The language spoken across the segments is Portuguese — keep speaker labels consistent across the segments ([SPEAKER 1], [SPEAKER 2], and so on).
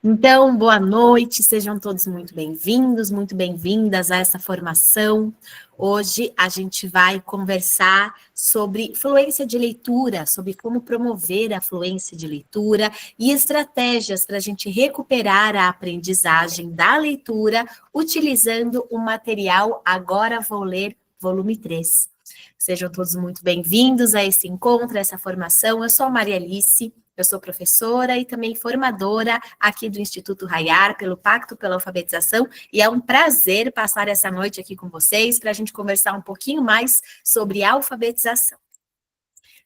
[SPEAKER 1] Então, boa noite, sejam todos muito bem-vindos, muito bem-vindas a essa formação. Hoje a gente vai conversar sobre fluência de leitura, sobre como promover a fluência de leitura e estratégias para a gente recuperar a aprendizagem da leitura utilizando o material Agora Vou Ler, volume 3. Sejam todos muito bem-vindos a esse encontro, a essa formação. Eu sou a Maria Alice. Eu sou professora e também formadora aqui do Instituto Raiar, pelo Pacto pela Alfabetização, e é um prazer passar essa noite aqui com vocês para a gente conversar um pouquinho mais sobre alfabetização.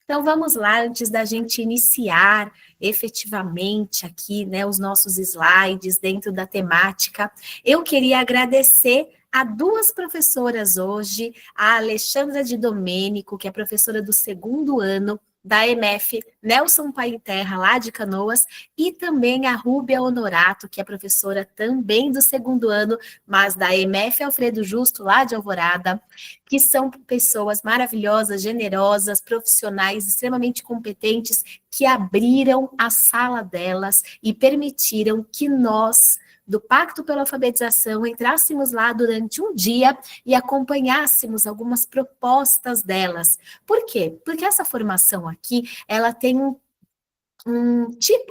[SPEAKER 1] Então, vamos lá, antes da gente iniciar efetivamente aqui, né, os nossos slides dentro da temática, eu queria agradecer a duas professoras hoje, a Alexandra de Domênico, que é professora do 2º ano, da EMF Nelson Pai Terra, lá de Canoas, e também a Rúbia Honorato, que é professora também do 2º ano, mas da EMF Alfredo Justo, lá de Alvorada, que são pessoas maravilhosas, generosas, profissionais, extremamente competentes, que abriram a sala delas e permitiram que nós, do Pacto pela Alfabetização, entrássemos lá durante um dia e acompanhássemos algumas propostas delas. Por quê? Porque essa formação aqui, ela tem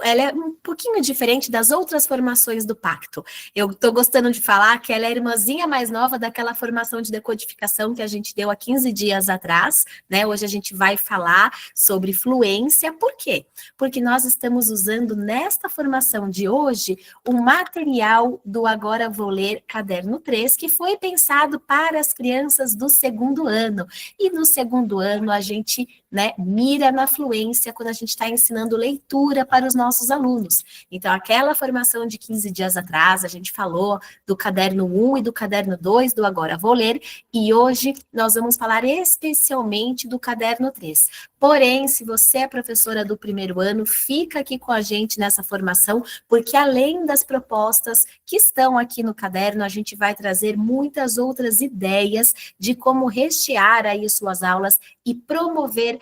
[SPEAKER 1] ela é um pouquinho diferente das outras formações do Pacto. Eu estou gostando de falar que ela é a irmãzinha mais nova daquela formação de decodificação que a gente deu há 15 dias atrás, né? Hoje a gente vai falar sobre fluência. Por quê? Porque nós estamos usando nesta formação de hoje o material do Agora Vou Ler Caderno 3, que foi pensado para as crianças do 2º ano. E no 2º ano a gente, né, mira na fluência quando a gente está ensinando leitura para os nossos alunos. Então, aquela formação de 15 dias atrás, a gente falou do caderno 1 e do caderno 2 do Agora Vou Ler, e hoje nós vamos falar especialmente do caderno 3. Porém, se você é professora do 1º ano, fica aqui com a gente nessa formação, porque além das propostas que estão aqui no caderno, a gente vai trazer muitas outras ideias de como rechear aí suas aulas e promover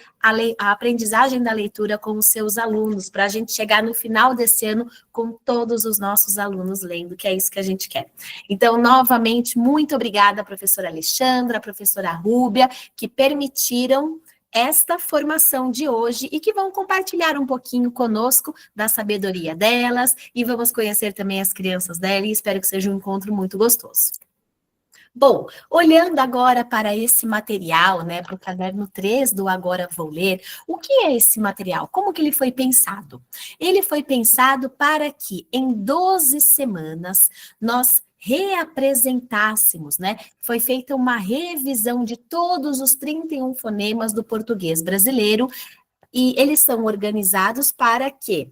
[SPEAKER 1] a aprendizagem da leitura com os seus alunos, para a gente chegar no final desse ano com todos os nossos alunos lendo, que é isso que a gente quer. Então, novamente, muito obrigada, professora Alexandra, professora Rúbia, que permitiram esta formação de hoje e que vão compartilhar um pouquinho conosco da sabedoria delas e vamos conhecer também as crianças dela e espero que seja um encontro muito gostoso. Bom, olhando agora para esse material, né, para o caderno 3 do Agora Vou Ler, o que é esse material? Como que ele foi pensado? Ele foi pensado para que em 12 semanas nós reapresentássemos, né? Foi feita uma revisão de todos os 31 fonemas do português brasileiro e eles são organizados para que,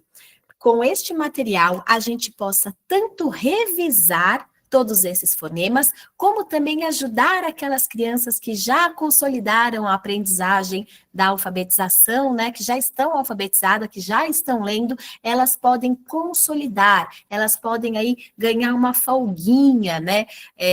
[SPEAKER 1] com este material, a gente possa tanto revisar todos esses fonemas, como também ajudar aquelas crianças que já consolidaram a aprendizagem da alfabetização, né, que já estão alfabetizadas, que já estão lendo, elas podem consolidar, elas podem aí ganhar uma folguinha, né,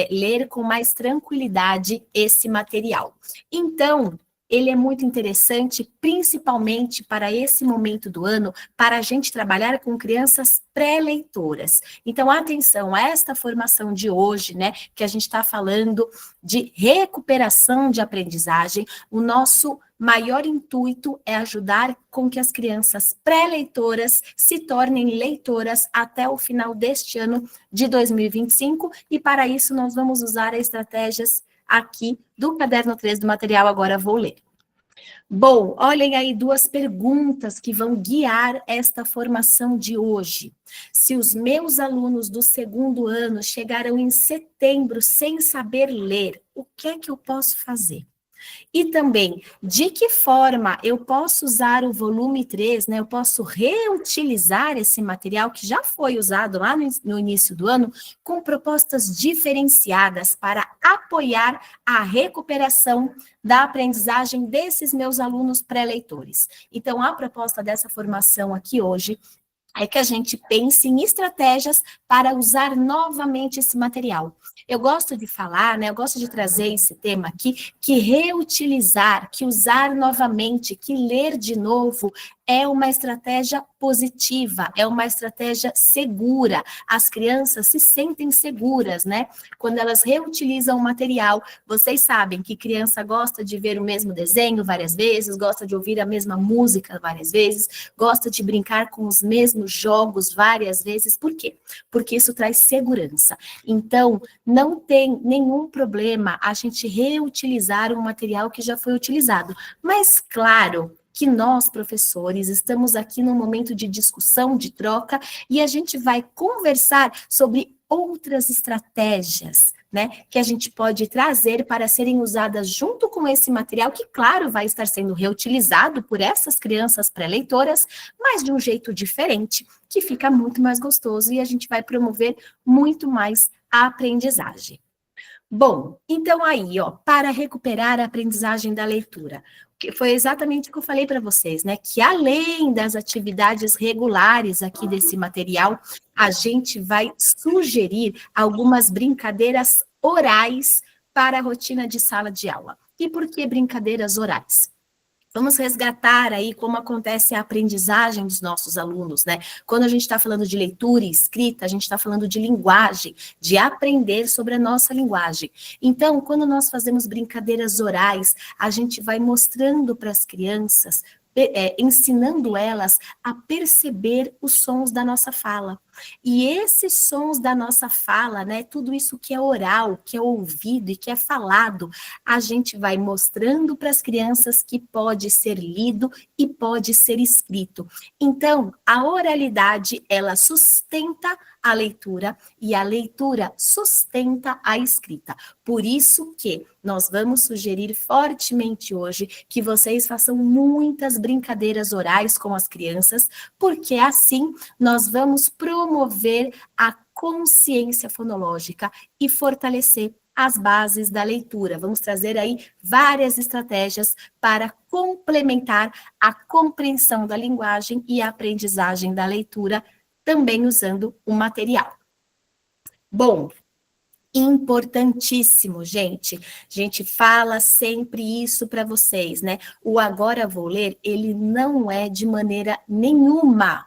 [SPEAKER 1] ler com mais tranquilidade esse material. Então, ele é muito interessante, principalmente para esse momento do ano, para a gente trabalhar com crianças pré-leitoras. Então, atenção a esta formação de hoje, né, que a gente está falando de recuperação de aprendizagem, o nosso maior intuito é ajudar com que as crianças pré-leitoras se tornem leitoras até o final deste ano de 2025, e para isso nós vamos usar estratégias aqui do caderno 3 do material Agora Vou Ler. Bom, olhem aí duas perguntas que vão guiar esta formação de hoje. Se os meus alunos do 2º ano chegaram em setembro sem saber ler, o que é que eu posso fazer? E também, de que forma eu posso usar o volume 3, né? Eu posso reutilizar esse material que já foi usado lá no início do ano, com propostas diferenciadas para apoiar a recuperação da aprendizagem desses meus alunos pré-leitores. Então, a proposta dessa formação aqui hoje é que a gente pense em estratégias para usar novamente esse material. Eu gosto de falar, né, eu gosto de trazer esse tema aqui, que reutilizar, que usar novamente, que ler de novo é uma estratégia positiva, é uma estratégia segura. As crianças se sentem seguras, né? Quando elas reutilizam o material, vocês sabem que criança gosta de ver o mesmo desenho várias vezes, gosta de ouvir a mesma música várias vezes, gosta de brincar com os mesmos jogos várias vezes. Por quê? Porque isso traz segurança. Então, não tem nenhum problema a gente reutilizar um material que já foi utilizado. Mas, claro, que nós, professores, estamos aqui num momento de discussão, de troca, e a gente vai conversar sobre outras estratégias, né, que a gente pode trazer para serem usadas junto com esse material, que, claro, vai estar sendo reutilizado por essas crianças pré-leitoras, mas de um jeito diferente, que fica muito mais gostoso e a gente vai promover muito mais a aprendizagem. Bom, então aí, ó, para recuperar a aprendizagem da leitura, que foi exatamente o que eu falei para vocês, né? Que além das atividades regulares aqui desse material, a gente vai sugerir algumas brincadeiras orais para a rotina de sala de aula. E por que brincadeiras orais? Vamos resgatar aí como acontece a aprendizagem dos nossos alunos, né? Quando a gente está falando de leitura e escrita, a gente está falando de linguagem, de aprender sobre a nossa linguagem. Então, quando nós fazemos brincadeiras orais, a gente vai mostrando para as crianças, ensinando elas a perceber os sons da nossa fala. E esses sons da nossa fala, né, tudo isso que é oral, que é ouvido e que é falado, a gente vai mostrando para as crianças que pode ser lido e pode ser escrito. Então, a oralidade, ela sustenta a leitura e a leitura sustenta a escrita. Por isso que nós vamos sugerir fortemente hoje que vocês façam muitas brincadeiras orais com as crianças, porque assim nós vamos promover a consciência fonológica e fortalecer as bases da leitura. Vamos trazer aí várias estratégias para complementar a compreensão da linguagem e a aprendizagem da leitura, também usando o material. Bom, importantíssimo, gente. A gente fala sempre isso para vocês, né? O Agora Vou Ler, ele não é de maneira nenhuma,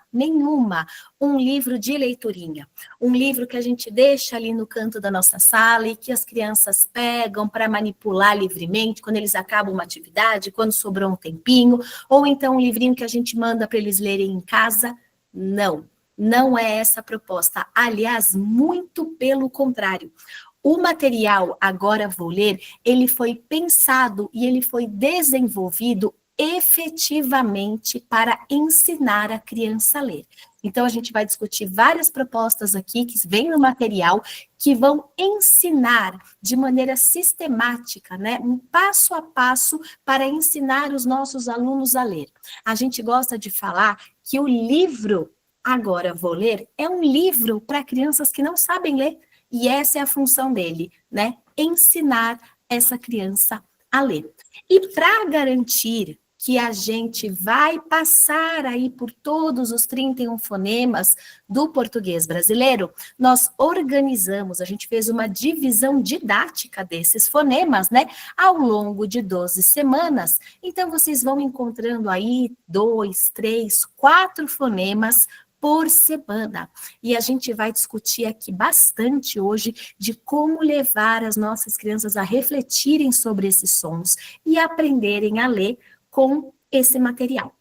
[SPEAKER 1] um livro de leiturinha. Um livro que a gente deixa ali no canto da nossa sala e que as crianças pegam para manipular livremente quando eles acabam uma atividade, quando sobrou um tempinho, ou então um livrinho que a gente manda para eles lerem em casa. Não é essa a proposta. Aliás, muito pelo contrário. O material Agora Vou Ler, ele foi pensado e ele foi desenvolvido efetivamente para ensinar a criança a ler. Então, a gente vai discutir várias propostas aqui que vêm no material que vão ensinar de maneira sistemática, né, um passo a passo para ensinar os nossos alunos a ler. A gente gosta de falar que o livro Agora Vou Ler é um livro para crianças que não sabem ler, e essa é a função dele, né? Ensinar essa criança a ler. E para garantir que a gente vai passar aí por todos os 31 fonemas do português brasileiro, nós organizamos, a gente fez uma divisão didática desses fonemas, né, ao longo de 12 semanas. Então, vocês vão encontrando aí 2, 3, 4 fonemas por semana. E a gente vai discutir aqui bastante hoje de como levar as nossas crianças a refletirem sobre esses sons e aprenderem a ler com esse material.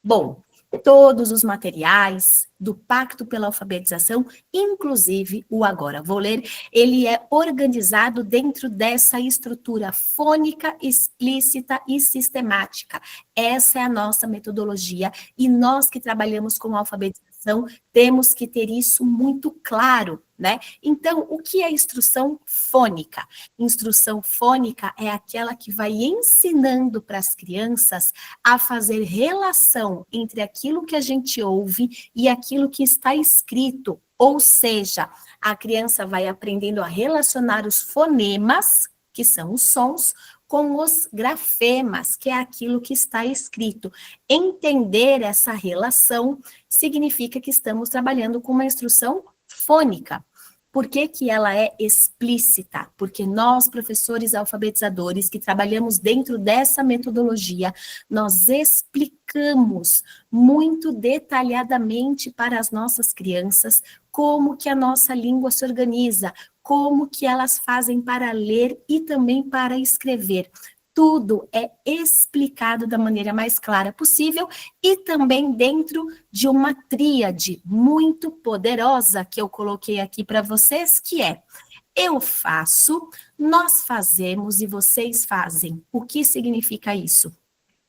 [SPEAKER 1] Bom, todos os materiais do Pacto pela Alfabetização, inclusive o Agora Vou Ler, ele é organizado dentro dessa estrutura fônica, explícita e sistemática. Essa é a nossa metodologia e nós que trabalhamos com alfabetização temos que ter isso muito claro, né? Então, o que é instrução fônica? Instrução fônica é aquela que vai ensinando para as crianças a fazer relação entre aquilo que a gente ouve e aquilo que está escrito, ou seja, a criança vai aprendendo a relacionar os fonemas, que são os sons, com os grafemas, que é aquilo que está escrito. Entender essa relação significa que estamos trabalhando com uma instrução fônica. Por que que ela é explícita? Porque nós, professores alfabetizadores, que trabalhamos dentro dessa metodologia, nós explicamos muito detalhadamente para as nossas crianças como que a nossa língua se organiza, como que elas fazem para ler e também para escrever. Tudo é explicado da maneira mais clara possível e também dentro de uma tríade muito poderosa que eu coloquei aqui para vocês, que é: eu faço, nós fazemos e vocês fazem. O que significa isso?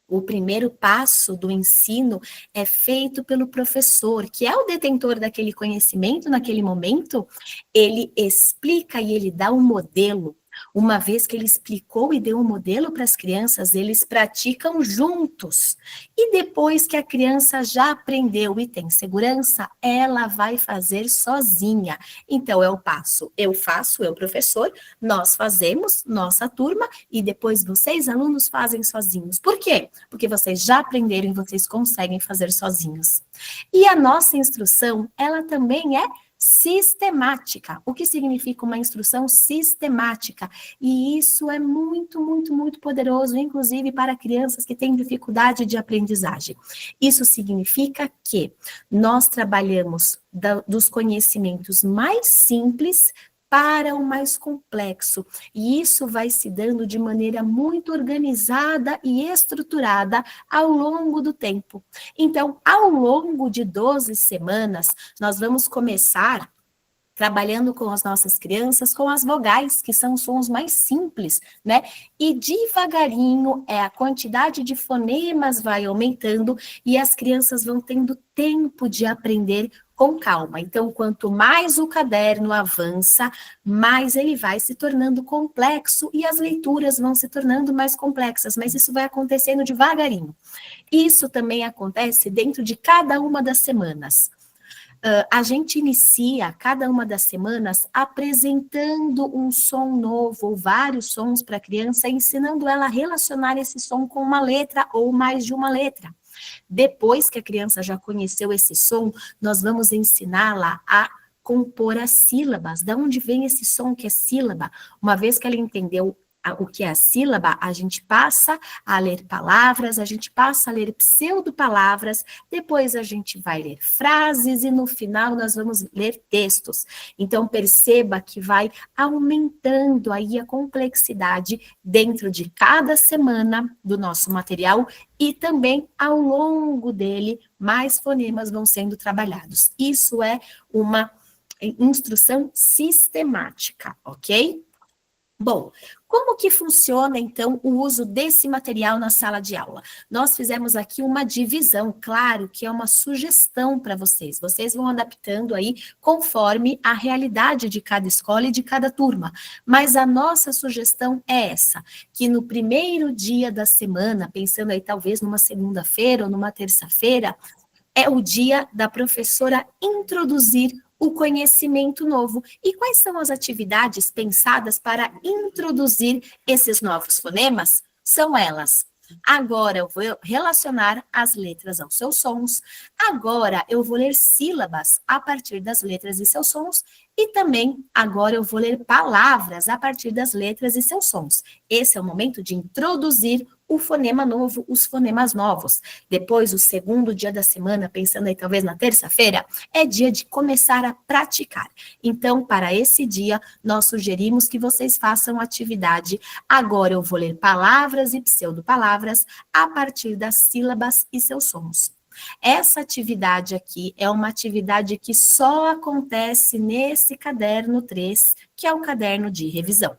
[SPEAKER 1] O primeiro passo do ensino é feito pelo professor, que é o detentor daquele conhecimento naquele momento. Ele explica e ele dá um modelo. Uma vez que ele explicou e deu um modelo para as crianças, eles praticam juntos. E depois que a criança já aprendeu e tem segurança, ela vai fazer sozinha. Então, é o passo: eu faço, eu, professor, nós fazemos, nossa turma, e depois vocês, alunos, fazem sozinhos. Por quê? Porque vocês já aprenderam e vocês conseguem fazer sozinhos. E a nossa instrução, ela também é sistemática. O que significa uma instrução sistemática? E isso é muito, muito, muito poderoso, inclusive para crianças que têm dificuldade de aprendizagem. Isso significa que nós trabalhamos dos conhecimentos mais simples para o mais complexo. E isso vai se dando de maneira muito organizada e estruturada ao longo do tempo. Então, ao longo de 12 semanas, nós vamos começar trabalhando com as nossas crianças com as vogais, que são os sons mais simples, né? E devagarinho a quantidade de fonemas vai aumentando e as crianças vão tendo tempo de aprender com calma. Então, quanto mais o caderno avança, mais ele vai se tornando complexo e as leituras vão se tornando mais complexas, mas isso vai acontecendo devagarinho. Isso também acontece dentro de cada uma das semanas. A gente inicia cada uma das semanas apresentando um som novo ou vários sons para a criança, ensinando ela a relacionar esse som com uma letra ou mais de uma letra. Depois que a criança já conheceu esse som, nós vamos ensiná-la a compor as sílabas. De onde vem esse som que é sílaba? Uma vez que ela entendeu o que é a sílaba, a gente passa a ler palavras, a gente passa a ler pseudo-palavras, depois a gente vai ler frases e no final nós vamos ler textos. Então perceba que vai aumentando aí a complexidade dentro de cada semana do nosso material e também ao longo dele mais fonemas vão sendo trabalhados. Isso é uma instrução sistemática, ok? Bom, como que funciona, então, o uso desse material na sala de aula? Nós fizemos aqui uma divisão, claro, que é uma sugestão para vocês. Vocês vão adaptando aí conforme a realidade de cada escola e de cada turma. Mas a nossa sugestão é essa, que no primeiro dia da semana, pensando aí talvez numa segunda-feira ou numa terça-feira, é o dia da professora introduzir o conhecimento novo. E quais são as atividades pensadas para introduzir esses novos fonemas? São elas: agora eu vou relacionar as letras aos seus sons, agora eu vou ler sílabas a partir das letras e seus sons, e também agora eu vou ler palavras a partir das letras e seus sons. Esse é o momento de introduzir o fonema novo, os fonemas novos. Depois, o segundo dia da semana, pensando aí talvez na terça-feira, é dia de começar a praticar. Então, para esse dia, nós sugerimos que vocês façam atividade. Agora eu vou ler palavras e pseudo-palavras a partir das sílabas e seus sons. Essa atividade aqui é uma atividade que só acontece nesse caderno 3, que é o caderno de revisão.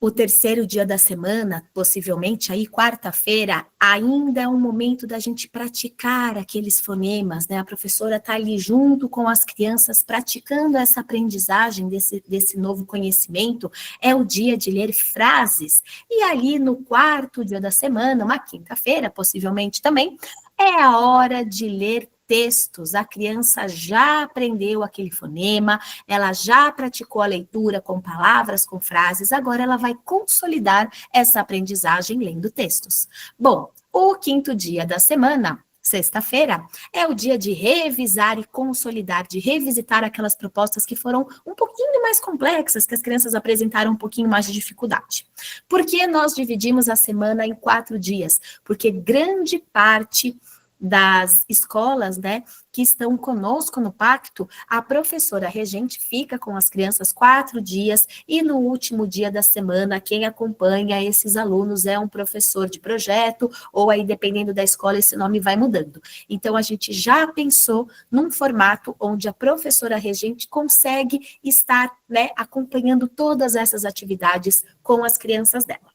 [SPEAKER 1] O terceiro dia da semana, possivelmente aí quarta-feira, ainda é um momento da gente praticar aqueles fonemas, né? A professora está ali junto com as crianças praticando essa aprendizagem desse novo conhecimento. É o dia de ler frases. E ali no quarto dia da semana, uma quinta-feira, possivelmente também, é a hora de ler textos. A criança já aprendeu aquele fonema, ela já praticou a leitura com palavras, com frases, agora ela vai consolidar essa aprendizagem lendo textos. Bom, o quinto dia da semana sexta-feira, é o dia de revisar e consolidar, de revisitar aquelas propostas que foram um pouquinho mais complexas, que as crianças apresentaram um pouquinho mais de dificuldade. Por que nós dividimos a semana em 4 dias? Porque grande parte das escolas, né, que estão conosco no pacto, a professora regente fica com as crianças 4 dias e no último dia da semana, quem acompanha esses alunos é um professor de projeto, ou aí, dependendo da escola, esse nome vai mudando. Então, a gente já pensou num formato onde a professora regente consegue estar, né, acompanhando todas essas atividades com as crianças dela.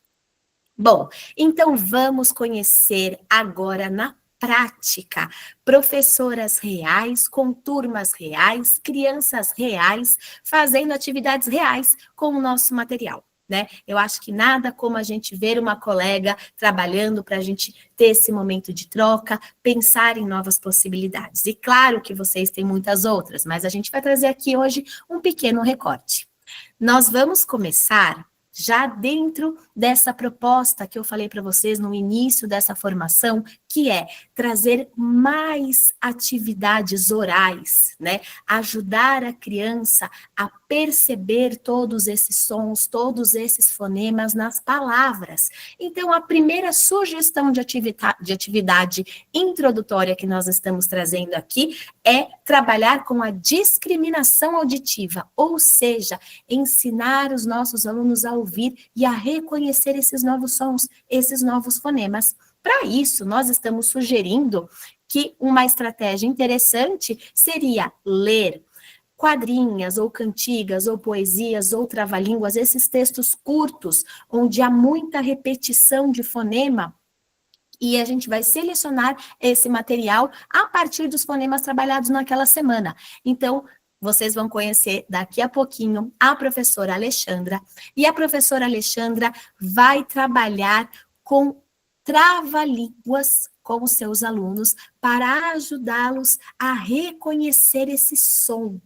[SPEAKER 1] Bom, então vamos conhecer agora na prática professoras reais, com turmas reais, crianças reais, fazendo atividades reais com o nosso material, né? Eu acho que nada como a gente ver uma colega trabalhando para a gente ter esse momento de troca, pensar em novas possibilidades. E claro que vocês têm muitas outras, mas a gente vai trazer aqui hoje um pequeno recorte. Nós vamos começar já dentro dessa proposta que eu falei para vocês no início dessa formação, que é trazer mais atividades orais, né? Ajudar a criança a perceber todos esses sons, todos esses fonemas nas palavras. Então, a primeira sugestão de atividade introdutória que nós estamos trazendo aqui é trabalhar com a discriminação auditiva, ou seja, ensinar os nossos alunos a ouvir e a reconhecer esses novos sons, esses novos fonemas. Para isso, nós estamos sugerindo que uma estratégia interessante seria ler quadrinhas, ou cantigas, ou poesias, ou trava-línguas, esses textos curtos, onde há muita repetição de fonema, e a gente vai selecionar esse material a partir dos fonemas trabalhados naquela semana. Então, vocês vão conhecer daqui a pouquinho a professora Alexandra, e a professora Alexandra vai trabalhar com trava-línguas com os seus alunos para ajudá-los a reconhecer esse som,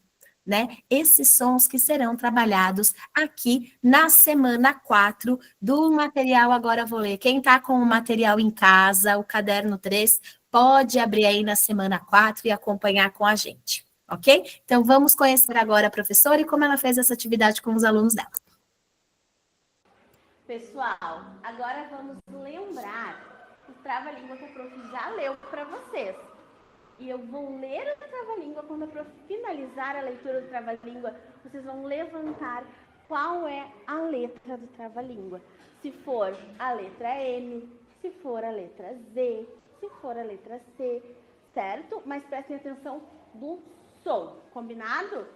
[SPEAKER 1] né? Esses sons que serão trabalhados aqui na semana 4 do material. Agora vou ler. Quem está com o material em casa, o caderno 3, pode abrir aí na semana 4 e acompanhar com a gente, ok? Então, vamos conhecer agora a professora e como ela fez essa atividade com os alunos dela.
[SPEAKER 2] Pessoal, agora vamos lembrar o trava-língua que a prof já leu para vocês. E eu vou ler o trava-língua. Quando a prof finalizar a leitura do trava-língua, vocês vão levantar qual é a letra do trava-língua. Se for a letra M, se for a letra Z, se for a letra C, certo? Mas prestem atenção do som, combinado?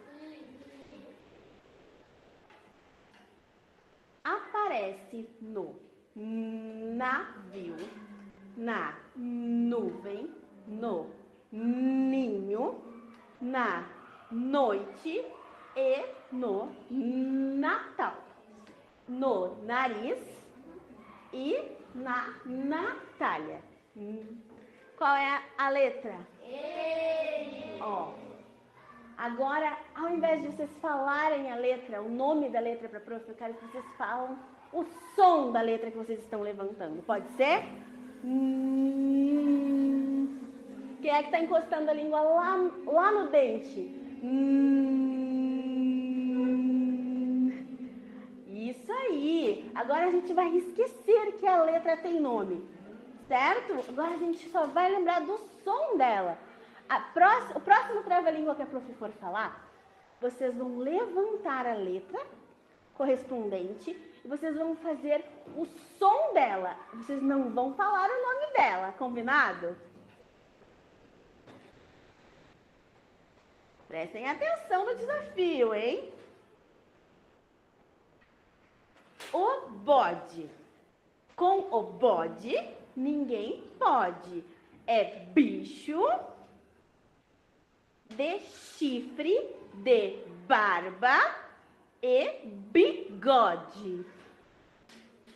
[SPEAKER 2] Aparece no navio, na nuvem, no ninho, na noite e no Natal, no nariz e na Natália. Qual é a letra? E. Ó. Agora, ao invés de vocês falarem a letra, o nome da letra para a prof, eu quero que vocês falam o som da letra que vocês estão levantando. Pode ser? Quem é que está encostando a língua lá no dente? Isso aí. Agora a gente vai esquecer que a letra tem nome, certo? Agora a gente só vai lembrar do som dela. O próximo trava-língua que a prof for falar, vocês vão levantar a letra correspondente e vocês vão fazer o som dela. Vocês não vão falar o nome dela, combinado? Prestem atenção no desafio, hein? O bode. Com o bode, ninguém pode. É bicho de chifre, de barba e bigode.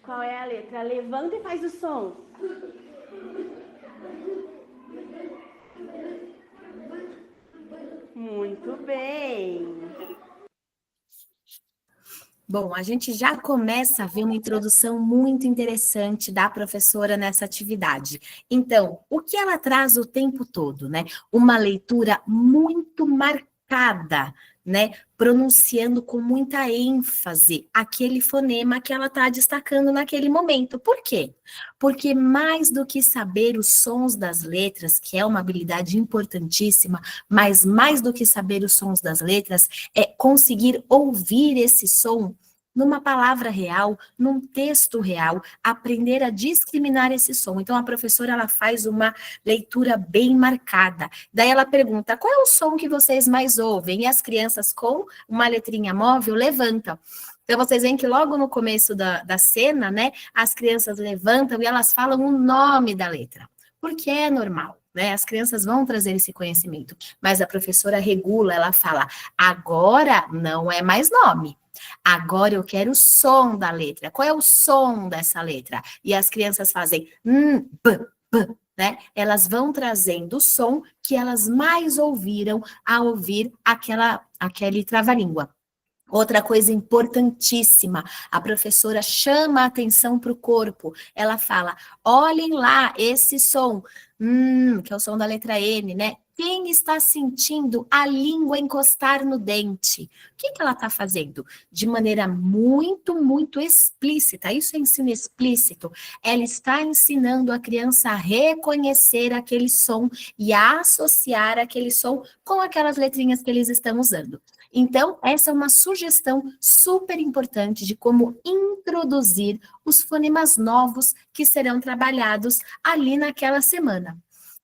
[SPEAKER 2] Qual é a letra? Levanta e faz o som. Muito bem.
[SPEAKER 1] Bom, a gente já começa a ver uma introdução muito interessante da professora nessa atividade. Então, o que ela traz o tempo todo, né? Uma leitura muito marcada, né? Pronunciando com muita ênfase aquele fonema que ela está destacando naquele momento. Por quê? Porque mais do que saber os sons das letras, que é uma habilidade importantíssima, mas mais do que saber os sons das letras, é conseguir ouvir esse som numa palavra real, num texto real, aprender a discriminar esse som. Então, a professora, ela faz uma leitura bem marcada. Daí ela pergunta, qual é o som que vocês mais ouvem? E as crianças, com uma letrinha móvel, levantam. Então, vocês veem que logo no começo da cena, né, as crianças levantam e elas falam o nome da letra, porque é normal, né? As crianças vão trazer esse conhecimento, mas a professora regula, ela fala, agora não é mais nome, agora eu quero o som da letra. Qual é o som dessa letra? E as crianças fazem b, né? Elas vão trazendo o som que elas mais ouviram ao ouvir aquele trava-língua. Outra coisa importantíssima, a professora chama a atenção para o corpo. Ela fala, olhem lá esse som, que é o som da letra N, né? Quem está sentindo a língua encostar no dente? O que ela está fazendo? De maneira muito, muito explícita, isso é ensino explícito. Ela está ensinando a criança a reconhecer aquele som e a associar aquele som com aquelas letrinhas que eles estão usando. Então, essa é uma sugestão super importante de como introduzir os fonemas novos que serão trabalhados ali naquela semana.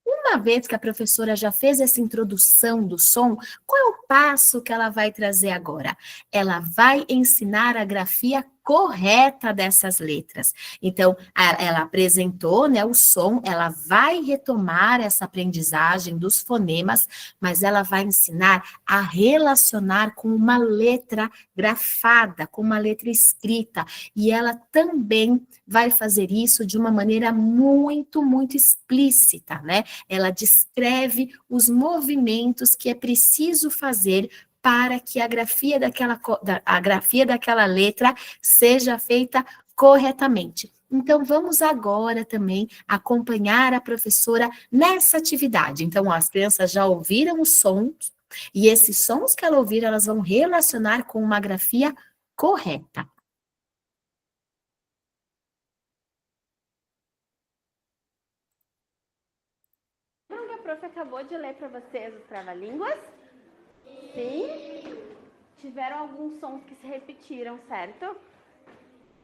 [SPEAKER 1] Uma vez que a professora já fez essa introdução do som, qual é o passo que ela vai trazer agora? Ela vai ensinar a grafia correta dessas letras. Então, ela apresentou, né, o som, ela vai retomar essa aprendizagem dos fonemas, mas ela vai ensinar a relacionar com uma letra grafada, com uma letra escrita, e ela também vai fazer isso de uma maneira muito, muito explícita, né? Ela descreve os movimentos que é preciso fazer para que a grafia daquela letra seja feita corretamente. Então, vamos agora também acompanhar a professora nessa atividade. Então, as crianças já ouviram os sons, e esses sons que ela ouvir, elas vão relacionar com uma grafia correta.
[SPEAKER 2] Lembram que a prof acabou de ler para vocês os trava-línguas? Sim? Tiveram alguns sons que se repetiram, certo?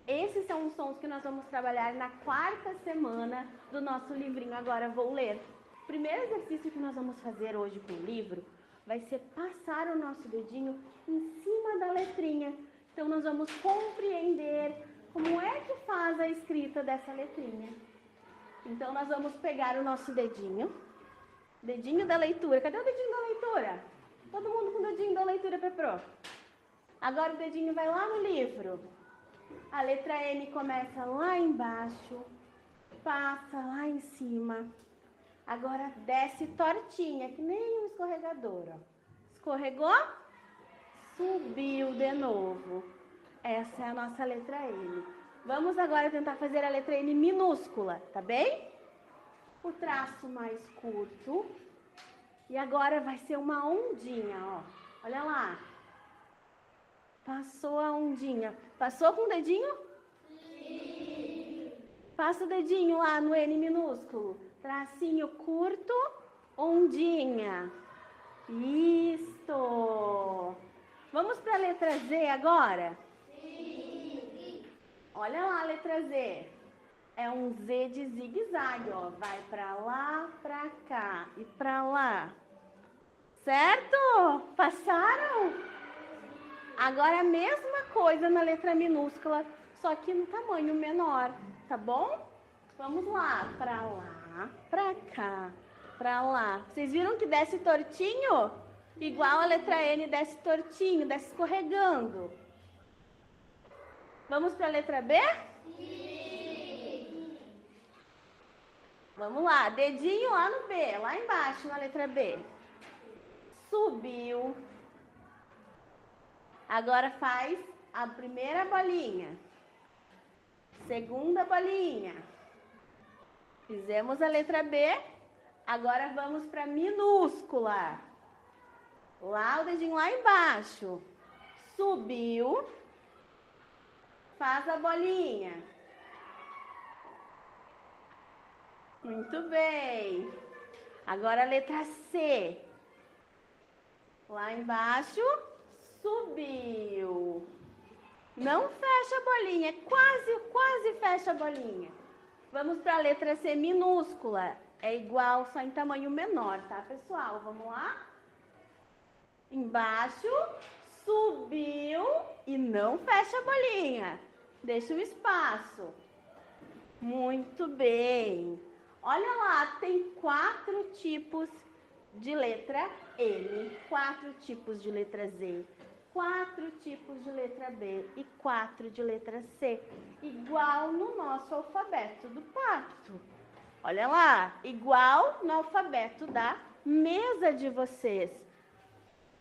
[SPEAKER 2] Esses são os sons que nós vamos trabalhar na quarta semana do nosso livrinho Agora Vou Ler. O primeiro exercício que nós vamos fazer hoje com o livro vai ser passar o nosso dedinho em cima da letrinha. Então, nós vamos compreender como é que faz a escrita dessa letrinha. Então, nós vamos pegar o nosso dedinho da leitura. Cadê o dedinho da leitura? Todo mundo com o dedinho da leitura, Pepro. Agora o dedinho vai lá no livro. A letra M começa lá embaixo, passa lá em cima. Agora desce tortinha, que nem um escorregador, ó. Escorregou, subiu de novo. Essa é a nossa letra M. Vamos agora tentar fazer a letra N minúscula, tá bem? O traço mais curto. E agora vai ser uma ondinha, ó. Olha lá. Passou a ondinha. Passou com o dedinho? Sim. Passa o dedinho lá no N minúsculo. Tracinho curto, ondinha. Isso. Vamos para a letra Z agora? Sim. Olha lá a letra Z. É um Z de zigue-zague, ó. Vai para lá, para cá e para lá. Certo? Passaram? Agora a mesma coisa na letra minúscula, só que no tamanho menor, tá bom? Vamos lá, para lá, para cá, para lá. Vocês viram que desce tortinho? Igual a letra N desce tortinho, desce escorregando. Vamos para a letra B? Sim. Vamos lá, dedinho lá no B, lá embaixo na letra B. Subiu. Agora faz a primeira bolinha. Segunda bolinha. Fizemos a letra B. Agora vamos para minúscula. Lá o dedinho lá embaixo. Subiu. Faz a bolinha. Muito bem. Agora a letra C. Lá embaixo, subiu. Não fecha a bolinha, quase fecha a bolinha. Vamos para a letra C minúscula. É igual, só em tamanho menor, tá, pessoal? Vamos lá? Embaixo, subiu e não fecha a bolinha. Deixa um espaço. Muito bem. Olha lá, tem 4 tipos de letra N, 4 tipos de letra Z, 4 tipos de letra B e 4 de letra C, igual no nosso alfabeto do pacto. Olha lá, igual no alfabeto da mesa de vocês.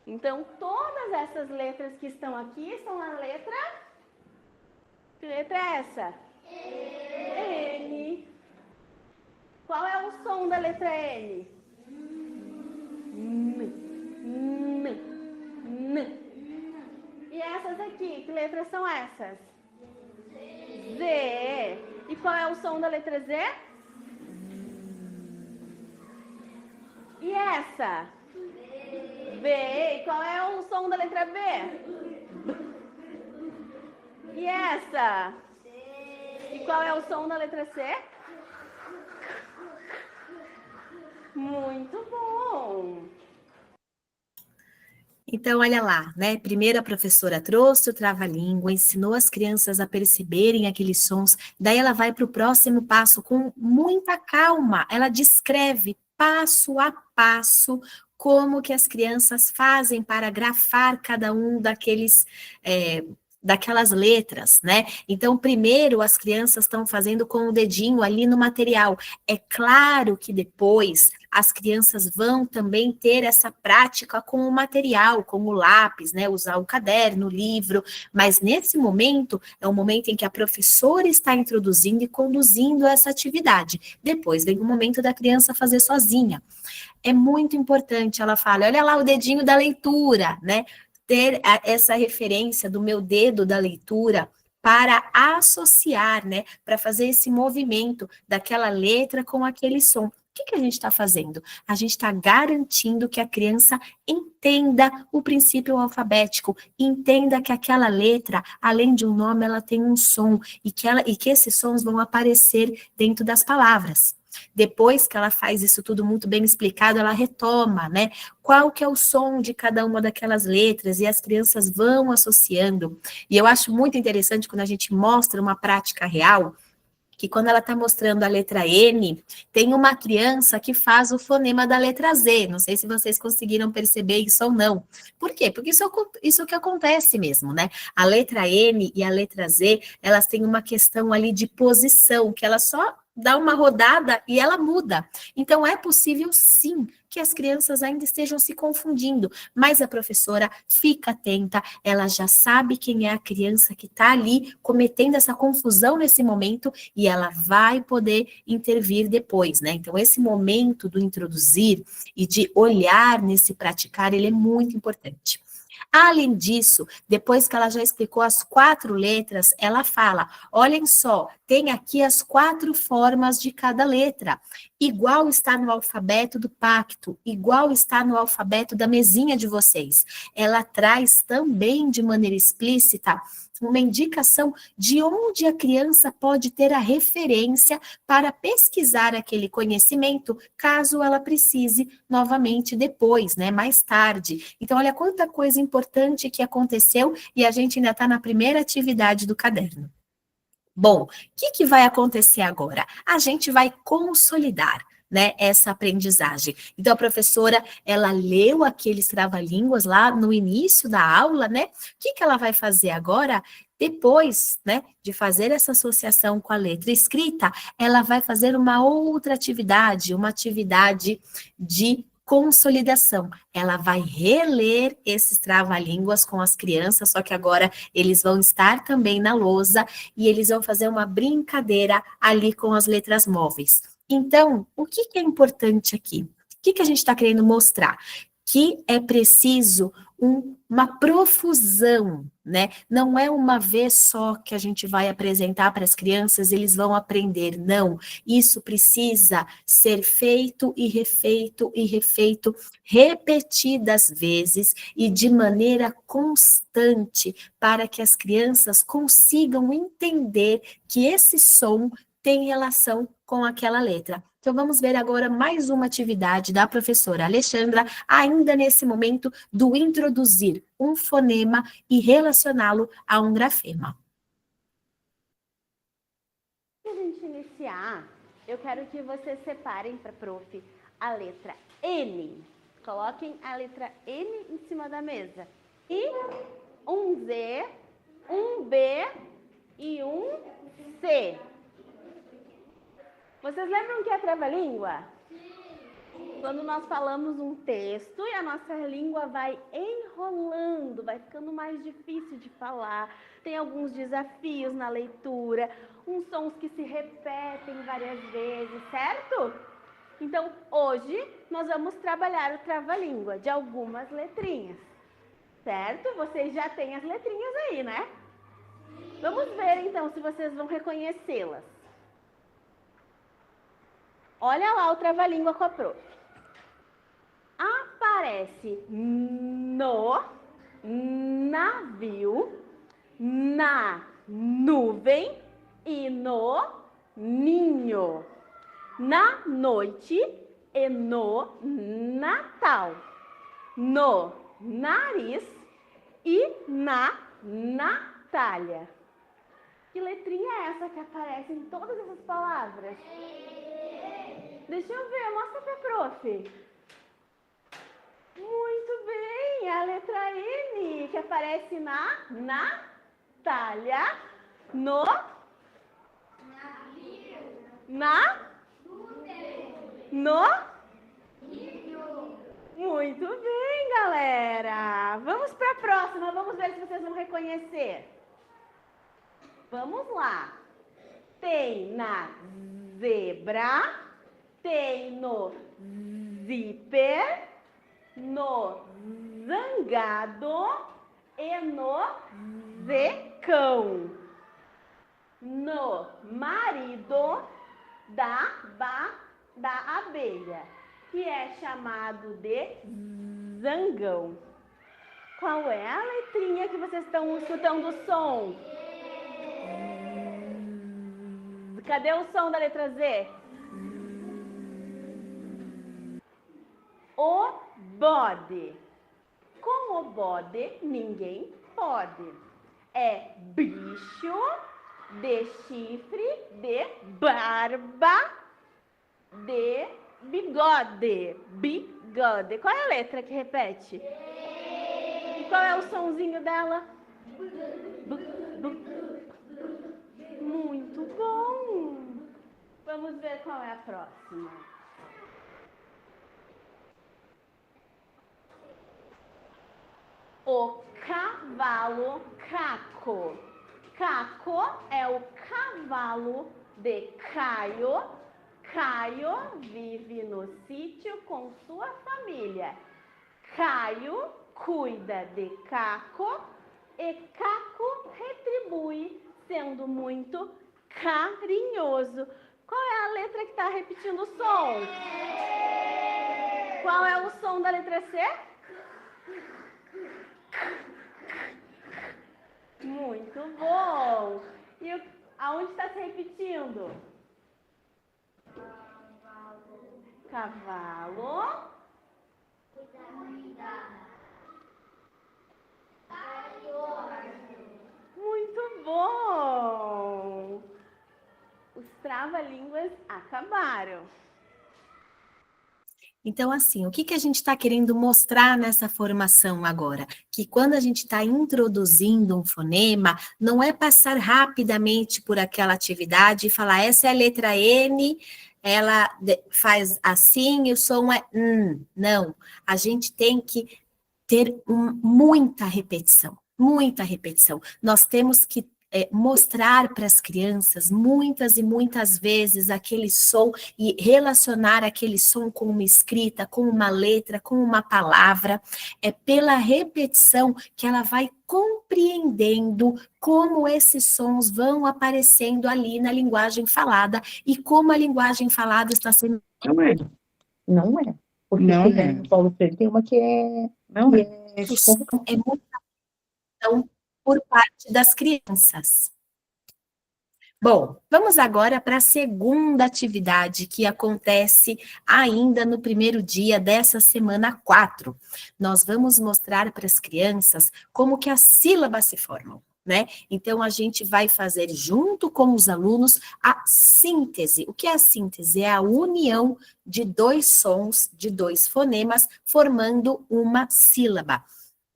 [SPEAKER 2] Então, todas essas letras que estão aqui são a letra... Que letra é essa? N. Qual é o som da letra N? E essas aqui, que letras são essas? Z. E qual é o som da letra Z? E essa? B. E qual é o som da letra B? E essa? E qual é o som da letra C? Muito bom!
[SPEAKER 1] Então, olha lá, né? Primeiro a professora trouxe o trava-língua, ensinou as crianças a perceberem aqueles sons, daí ela vai para o próximo passo com muita calma, ela descreve passo a passo como que as crianças fazem para grafar cada um daquelas letras, né? Então, primeiro as crianças estão fazendo com o dedinho ali no material. É claro que depois as crianças vão também ter essa prática com o material, com o lápis, né? Usar o caderno, o livro, mas nesse momento é o momento em que a professora está introduzindo e conduzindo essa atividade. Depois vem o momento da criança fazer sozinha. É muito importante, ela fala, olha lá o dedinho da leitura, né? Ter essa referência do meu dedo da leitura para associar, né, para fazer esse movimento daquela letra com aquele som. O que a gente está fazendo? A gente está garantindo que a criança entenda o princípio alfabético, entenda que aquela letra, além de um nome, ela tem um som, e que esses sons vão aparecer dentro das palavras. Depois que ela faz isso tudo muito bem explicado, ela retoma, né? Qual que é o som de cada uma daquelas letras, e as crianças vão associando. E eu acho muito interessante quando a gente mostra uma prática real, que quando ela está mostrando a letra N, tem uma criança que faz o fonema da letra Z. Não sei se vocês conseguiram perceber isso ou não. Por quê? Porque isso que acontece mesmo, né? A letra N e a letra Z, elas têm uma questão ali de posição, que ela só dá uma rodada e ela muda. Então, é possível, sim, que as crianças ainda estejam se confundindo, mas a professora fica atenta, ela já sabe quem é a criança que está ali cometendo essa confusão nesse momento e ela vai poder intervir depois, né? Então, esse momento do introduzir e de olhar nesse praticar, ele é muito importante. Além disso, depois que ela já explicou as 4 letras, ela fala, olhem só, tem aqui as 4 formas de cada letra. Igual está no alfabeto do pacto, igual está no alfabeto da mesinha de vocês. Ela traz também, de maneira explícita, uma indicação de onde a criança pode ter a referência para pesquisar aquele conhecimento, caso ela precise novamente depois, né, mais tarde. Então, olha quanta coisa importante que aconteceu e a gente ainda está na primeira atividade do caderno. Bom, o que vai acontecer agora? A gente vai consolidar, né, essa aprendizagem. Então, a professora, ela leu aqueles trava-línguas lá no início da aula, né? O que ela vai fazer agora? Depois, né, de fazer essa associação com a letra escrita, ela vai fazer uma outra atividade, uma atividade de consolidação. Ela vai reler esses trava-línguas com as crianças, só que agora eles vão estar também na lousa e eles vão fazer uma brincadeira ali com as letras móveis. Então, o que é importante aqui? O que a gente está querendo mostrar? Que é preciso uma profusão, né? Não é uma vez só que a gente vai apresentar para as crianças, eles vão aprender, não. Isso precisa ser feito e refeito repetidas vezes e de maneira constante para que as crianças consigam entender que esse som tem relação com aquela letra. Então, vamos ver agora mais uma atividade da professora Alexandra, ainda nesse momento do introduzir um fonema e relacioná-lo a um grafema.
[SPEAKER 2] Para a gente iniciar, eu quero que vocês separem para a prof a letra N. Coloquem a letra N em cima da mesa. E um Z, um B e um C. Vocês lembram o que é trava-língua? Quando nós falamos um texto e a nossa língua vai enrolando, vai ficando mais difícil de falar, tem alguns desafios na leitura, uns sons que se repetem várias vezes, certo? Então, hoje nós vamos trabalhar o trava-língua de algumas letrinhas, certo? Vocês já têm as letrinhas aí, né? Vamos ver então se vocês vão reconhecê-las. Olha lá o trava-língua com a prof. Aparece no navio, na nuvem e no ninho, na noite e no Natal, no nariz e na Natália. Que letrinha é essa que aparece em todas essas palavras? Deixa eu ver, mostra pra prof. Muito bem, a letra N, que aparece na Natália, no Muito bem, galera. Vamos para a próxima, vamos ver se vocês vão reconhecer. Vamos lá. Tem na zebra, tem no zíper, no zangado e no zecão. No marido da abelha, que é chamado de zangão. Qual é a letrinha que vocês estão escutando o som? Cadê o som da letra Z? O bode. Com o bode, ninguém pode. É bicho de chifre, de barba, de bigode. Bigode. Qual é a letra que repete? E qual é o sonzinho dela? Muito bom! Vamos ver qual é a próxima. O cavalo Caco. Caco é o cavalo de Caio. Caio vive no sítio com sua família. Caio cuida de Caco e Caco retribui, sendo muito carinhoso. Qual é a letra que está repetindo o som? Qual é o som da letra C? Muito bom! E aonde está se repetindo? Cavalo. Muito bom! Os trava-línguas acabaram.
[SPEAKER 1] Então, assim, o que que a gente está querendo mostrar nessa formação agora? Que quando a gente está introduzindo um fonema, não é passar rapidamente por aquela atividade e falar, essa é a letra N, ela faz assim e o som é Não, a gente tem que ter muita repetição, muita repetição. Nós temos que mostrar para as crianças muitas e muitas vezes aquele som e relacionar aquele som com uma escrita, com uma letra, com uma palavra. É pela repetição que ela vai compreendendo como esses sons vão aparecendo ali na linguagem falada e como a linguagem falada está sendo...
[SPEAKER 3] Não é. Não é. Porque
[SPEAKER 4] Não
[SPEAKER 3] tem
[SPEAKER 4] é.
[SPEAKER 3] no Paulo Freire, tem uma que é...
[SPEAKER 4] Não
[SPEAKER 3] que
[SPEAKER 4] é.
[SPEAKER 3] é
[SPEAKER 1] O som é muita atenção por parte das crianças. Bom, vamos agora para a segunda atividade que acontece ainda no primeiro dia dessa semana 4. Nós vamos mostrar para as crianças como que as sílabas se formam, né? Então, a gente vai fazer junto com os alunos a síntese. O que é a síntese? É a união de dois sons, de dois fonemas, formando uma sílaba.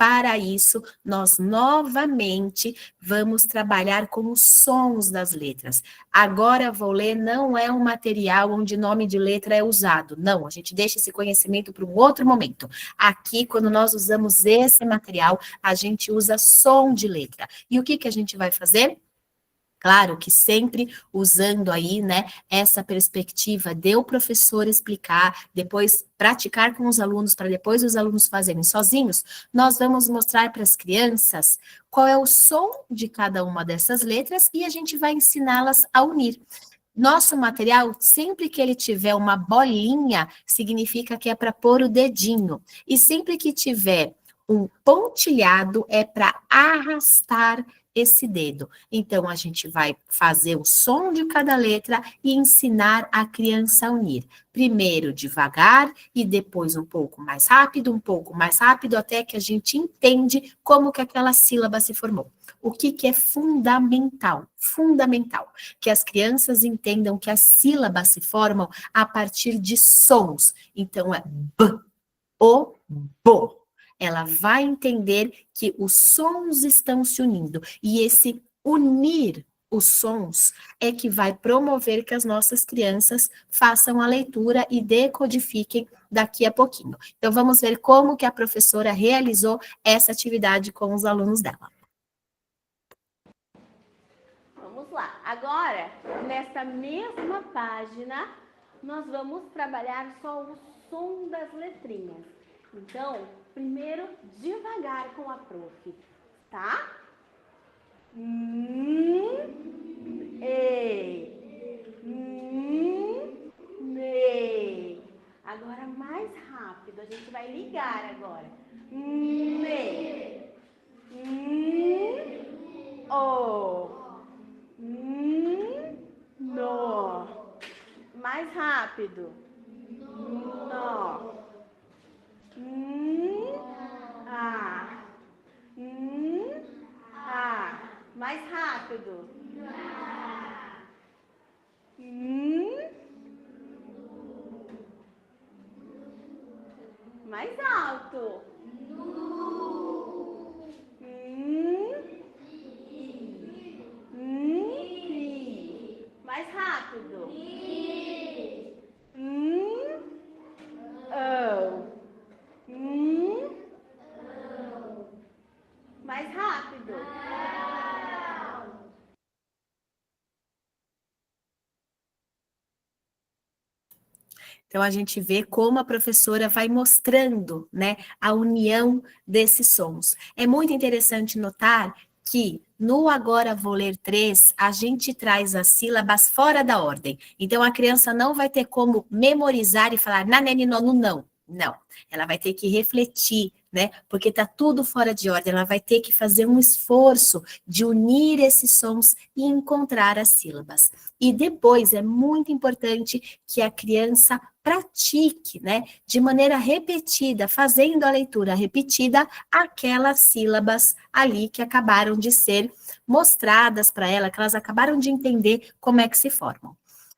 [SPEAKER 1] Para isso, nós novamente vamos trabalhar com os sons das letras. Agora, vou ler, não é um material onde nome de letra é usado. Não, a gente deixa esse conhecimento para um outro momento. Aqui, quando nós usamos esse material, a gente usa som de letra. E o que que a gente vai fazer? Claro que sempre usando aí, né, essa perspectiva de o professor explicar, depois praticar com os alunos, para depois os alunos fazerem sozinhos, nós vamos mostrar para as crianças qual é o som de cada uma dessas letras e a gente vai ensiná-las a unir. Nosso material, sempre que ele tiver uma bolinha, significa que é para pôr o dedinho. E sempre que tiver um pontilhado, é para arrastar esse dedo. Então, a gente vai fazer o som de cada letra e ensinar a criança a unir. Primeiro devagar e depois um pouco mais rápido, até que a gente entende como que aquela sílaba se formou. O que que é fundamental? Fundamental. Que as crianças entendam que as sílabas se formam a partir de sons. Então, é b, o, bo. Ela vai entender que os sons estão se unindo. E esse unir os sons é que vai promover que as nossas crianças façam a leitura e decodifiquem daqui a pouquinho. Então, vamos ver como que a professora realizou essa atividade com os alunos dela.
[SPEAKER 2] Vamos lá. Agora, nessa mesma página, nós vamos trabalhar só o som das letrinhas. Então, primeiro, devagar com a prof, tá? Me. Agora, mais rápido, a gente vai ligar agora. Me. O. No. Mais rápido. No. Mais rápido. Mais alto. Mais rápido. Mais rápido.
[SPEAKER 1] Então, a gente vê como a professora vai mostrando, né, a união desses sons. É muito interessante notar que no Agora Vou Ler 3, a gente traz as sílabas fora da ordem. Então, a criança não vai ter como memorizar e falar nanene, nono, não. Não, ela vai ter que refletir, né? Porque está tudo fora de ordem. Ela vai ter que fazer um esforço de unir esses sons e encontrar as sílabas. E depois é muito importante que a criança pratique, né? De maneira repetida, fazendo a leitura repetida, aquelas sílabas ali que acabaram de ser mostradas para ela, que elas acabaram de entender como é que se formam.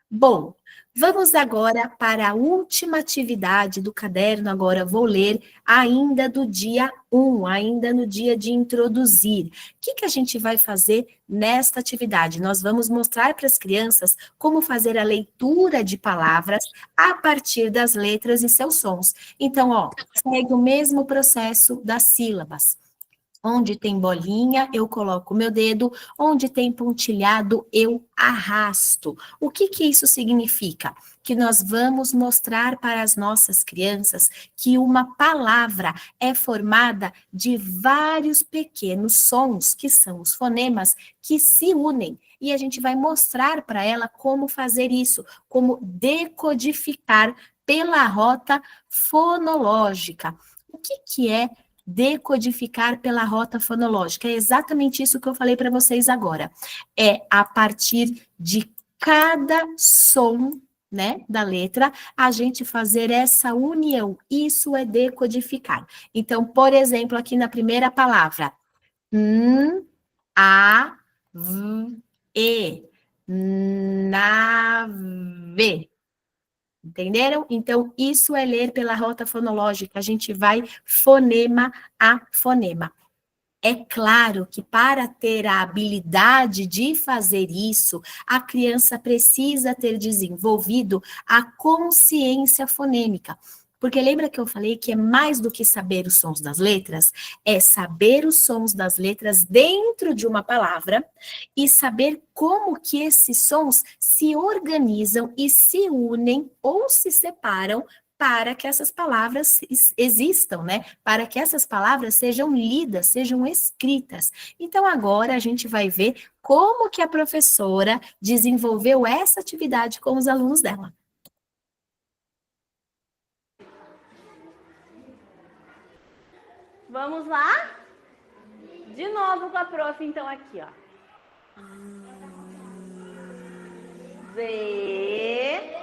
[SPEAKER 1] Bom, Vamos agora para a última atividade do caderno. Agora vou ler ainda do dia 1, ainda no dia de introduzir. O que a gente vai fazer nesta atividade? Nós vamos mostrar para as crianças como fazer a leitura de palavras a partir das letras e seus sons. Então, ó, segue o mesmo processo das sílabas. Onde tem bolinha, eu coloco o meu dedo. Onde tem pontilhado, eu arrasto. O que isso significa? Que nós vamos mostrar para as nossas crianças que uma palavra é formada de vários pequenos sons, que são os fonemas, que se unem. E a gente vai mostrar para ela como fazer isso, como decodificar pela rota fonológica. O que é decodificar pela rota fonológica? É exatamente isso que eu falei para vocês agora. É a partir de cada som, né, da letra, a gente fazer essa união. Isso é decodificar. Então, por exemplo, aqui na primeira palavra, a, v, e, nave. Entenderam? Então, isso é ler pela rota fonológica. A gente vai fonema a fonema. É claro que para ter a habilidade de fazer isso, a criança precisa ter desenvolvido a consciência fonêmica. Porque lembra que eu falei que é mais do que saber os sons das letras? É saber os sons das letras dentro de uma palavra e saber como que esses sons se organizam e se unem ou se separam para que essas palavras existam, né? Para que essas palavras sejam lidas, sejam escritas. Então, agora a gente vai ver como que a professora desenvolveu essa atividade com os alunos dela.
[SPEAKER 2] Vamos lá? De novo com a prof, então, aqui, ó. Zelo.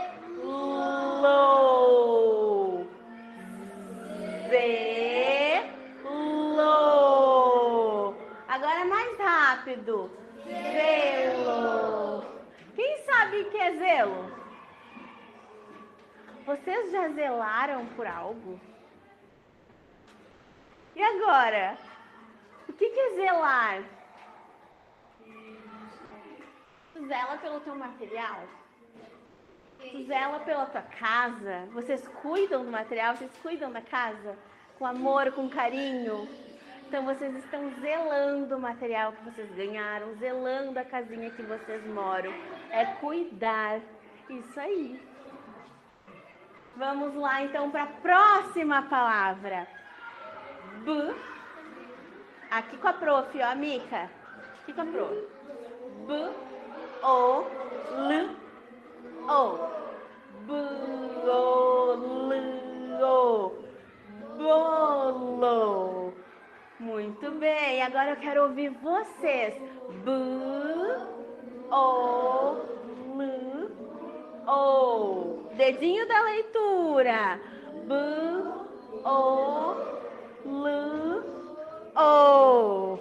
[SPEAKER 2] Zelo. Agora mais rápido. Zelo. Quem sabe o que é zelo? Vocês já zelaram por algo? E agora? O que é zelar? Tu zela pelo teu material? Tu zela pela tua casa? Vocês cuidam do material? Vocês cuidam da casa? Com amor, com carinho? Então vocês estão zelando o material que vocês ganharam, zelando a casinha que vocês moram. É cuidar. Isso aí. Vamos lá então para a próxima palavra. B. Aqui com a prof, ó, Mica. Aqui com a prof. B, O, L, O. B, O, L, O. Bolo. Muito bem. Agora eu quero ouvir vocês. B, O, L, O. Dedinho da leitura. B, O, L, O.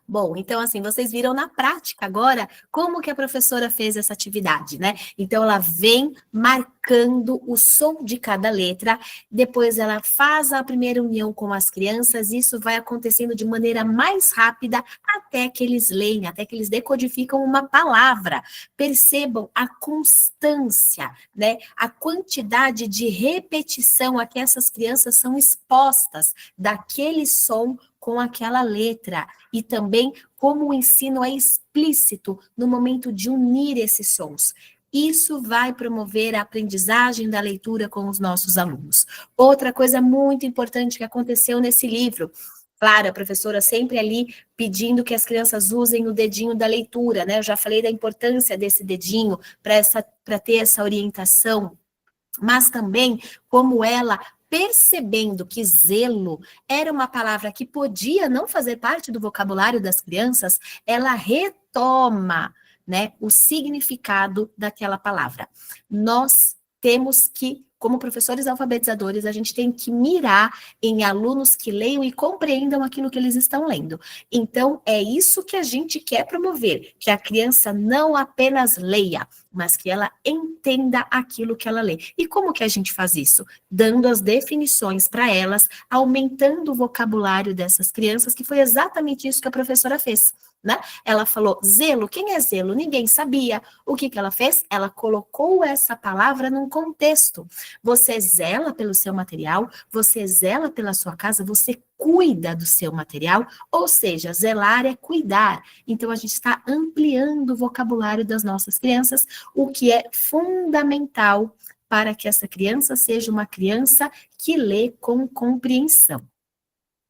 [SPEAKER 1] Bom, então assim, vocês viram na prática agora como que a professora fez essa atividade, né? Então ela vem marcando o som de cada letra, depois ela faz a primeira união com as crianças, isso vai acontecendo de maneira mais rápida até que eles leem, até que eles decodificam uma palavra. Percebam a constância, né? A quantidade de repetição a que essas crianças são expostas daquele som com aquela letra, e também como o ensino é explícito no momento de unir esses sons. Isso vai promover a aprendizagem da leitura com os nossos alunos. Outra coisa muito importante que aconteceu nesse livro, claro, a professora sempre ali pedindo que as crianças usem o dedinho da leitura, né? Eu já falei da importância desse dedinho para ter essa orientação, mas também como ela, percebendo que zelo era uma palavra que podia não fazer parte do vocabulário das crianças, ela retoma, né, o significado daquela palavra. Nós temos que, como professores alfabetizadores, a gente tem que mirar em alunos que leiam e compreendam aquilo que eles estão lendo. Então, é isso que a gente quer promover, que a criança não apenas leia, mas que ela entenda aquilo que ela lê. E como que a gente faz isso? Dando as definições para elas, aumentando o vocabulário dessas crianças, que foi exatamente isso que a professora fez, né? Ela falou, zelo, quem é zelo? Ninguém sabia. O que que ela fez? Ela colocou essa palavra num contexto. Você zela pelo seu material, você zela pela sua casa, você cuida do seu material, ou seja, zelar é cuidar. Então, a gente está ampliando o vocabulário das nossas crianças, o que é fundamental para que essa criança seja uma criança que lê com compreensão.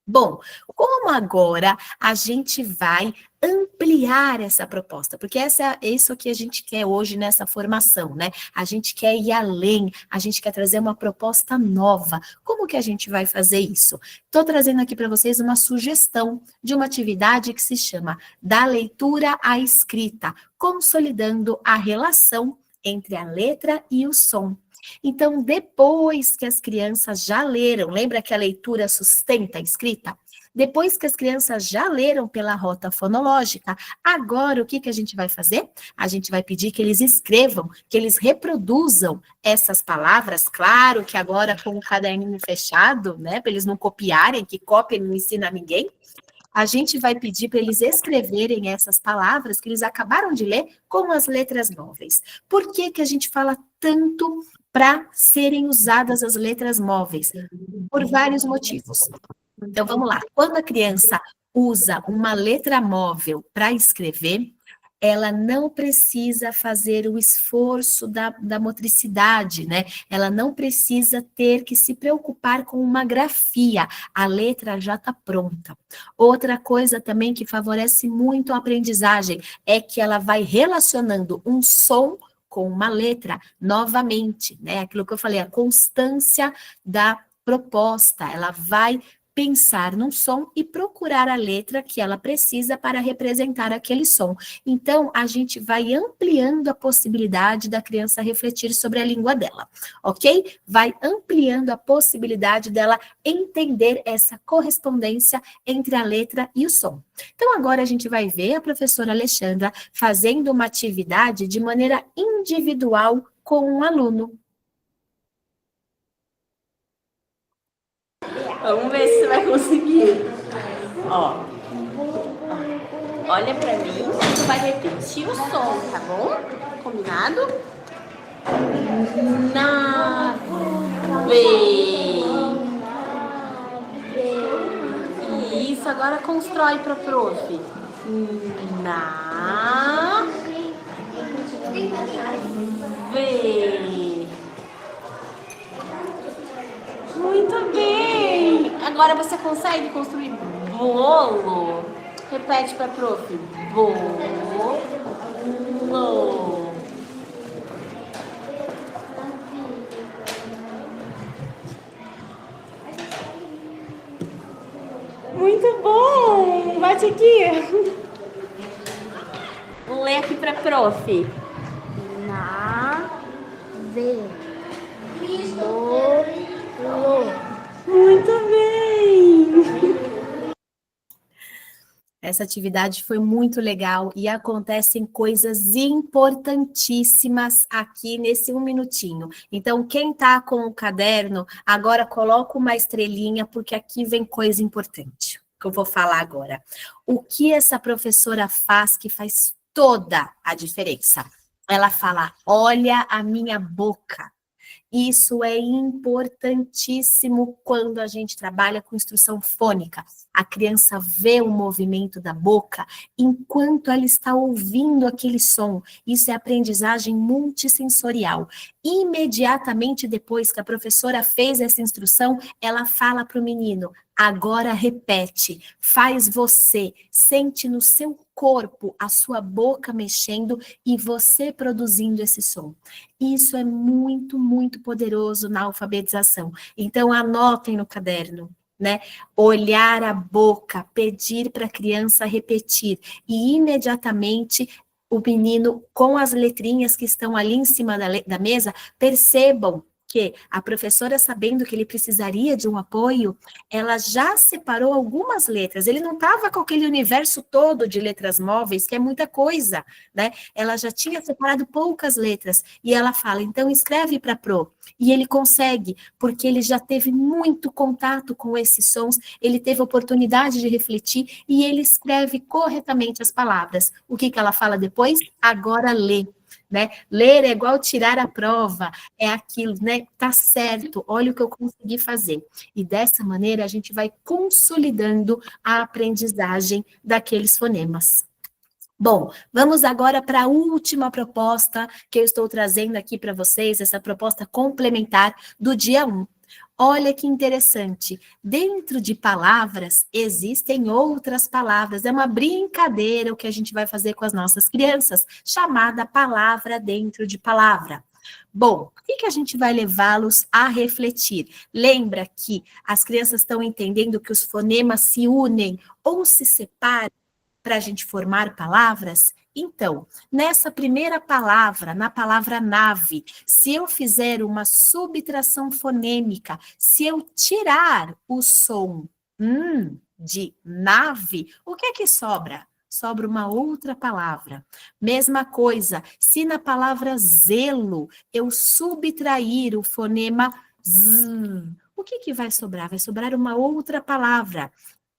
[SPEAKER 1] Bom, como agora a gente vai ampliar essa proposta? Porque é isso que a gente quer hoje nessa formação, né? A gente quer ir além, a gente quer trazer uma proposta nova. Como que a gente vai fazer isso? Estou trazendo aqui para vocês uma sugestão de uma atividade que se chama Da Leitura à Escrita, consolidando a relação entre a letra e o som. Então, depois que as crianças já leram, lembra que a leitura sustenta a escrita? Depois que as crianças já leram pela rota fonológica, agora o que que a gente vai fazer? A gente vai pedir que eles escrevam, que eles reproduzam essas palavras, claro que agora com o caderninho fechado, né, para eles não copiarem, que cópia não ensina a ninguém. A gente vai pedir para eles escreverem essas palavras que eles acabaram de ler com as letras móveis. Por que que a gente fala tanto para serem usadas as letras móveis? Por vários motivos. Então, vamos lá. Quando a criança usa uma letra móvel para escrever, ela não precisa fazer o esforço da motricidade, né? Ela não precisa ter que se preocupar com uma grafia. A letra já está pronta. Outra coisa também que favorece muito a aprendizagem é que ela vai relacionando um som com uma letra novamente, né? Aquilo que eu falei, a constância da proposta. Ela vai pensar num som e procurar a letra que ela precisa para representar aquele som. Então, a gente vai ampliando a possibilidade da criança refletir sobre a língua dela, ok? Vai ampliando a possibilidade dela entender essa correspondência entre a letra e o som. Então, agora a gente vai ver a professora Alexandra fazendo uma atividade de maneira individual com um aluno.
[SPEAKER 2] Vamos ver se você vai conseguir. Ó. Olha pra mim, você vai repetir o som, tá bom? Combinado? Nave. Isso, agora constrói pra prof. Na. Ve. Muito bem! Agora você consegue construir bolo? Repete para prof. Bolo. Muito bom! Bate aqui. Lê aqui para prof. Muito bem!
[SPEAKER 1] Essa atividade foi muito legal e acontecem coisas importantíssimas aqui nesse 1 minutinho. Então, quem está com o caderno, agora coloca uma estrelinha, porque aqui vem coisa importante, que eu vou falar agora. O que essa professora faz que faz toda a diferença? Ela fala, olha a minha boca. Isso é importantíssimo quando a gente trabalha com instrução fônica. A criança vê o movimento da boca enquanto ela está ouvindo aquele som. Isso é aprendizagem multissensorial. Imediatamente depois que a professora fez essa instrução, ela fala para o menino, agora repete, faz você, sente no seu corpo a sua boca mexendo e você produzindo esse som. Isso é muito, muito poderoso na alfabetização. Então, anotem no caderno, né? Olhar a boca, pedir para a criança repetir e imediatamente o menino, com as letrinhas que estão ali em cima da mesa, percebam porque a professora, sabendo que ele precisaria de um apoio, ela já separou algumas letras. Ele não estava com aquele universo todo de letras móveis, que é muita coisa, né? Ela já tinha separado poucas letras. E ela fala, então escreve para Pro. E ele consegue, porque ele já teve muito contato com esses sons, ele teve oportunidade de refletir e ele escreve corretamente as palavras. O que ela fala depois? Agora lê. Né? Ler é igual tirar a prova, é aquilo, né? Tá certo, olha o que eu consegui fazer. E dessa maneira a gente vai consolidando a aprendizagem daqueles fonemas. Bom, vamos agora para a última proposta que eu estou trazendo aqui para vocês, essa proposta complementar do dia 1. Olha que interessante, dentro de palavras existem outras palavras, é uma brincadeira o que a gente vai fazer com as nossas crianças, chamada palavra dentro de palavra. Bom, o que a gente vai levá-los a refletir? Lembra que as crianças estão entendendo que os fonemas se unem ou se separam para a gente formar palavras? Então, nessa primeira palavra, na palavra nave, se eu fizer uma subtração fonêmica, se eu tirar o som de nave, o que é que sobra? Sobra uma outra palavra. Mesma coisa, se na palavra zelo eu subtrair o fonema z, o que vai sobrar? Vai sobrar uma outra palavra.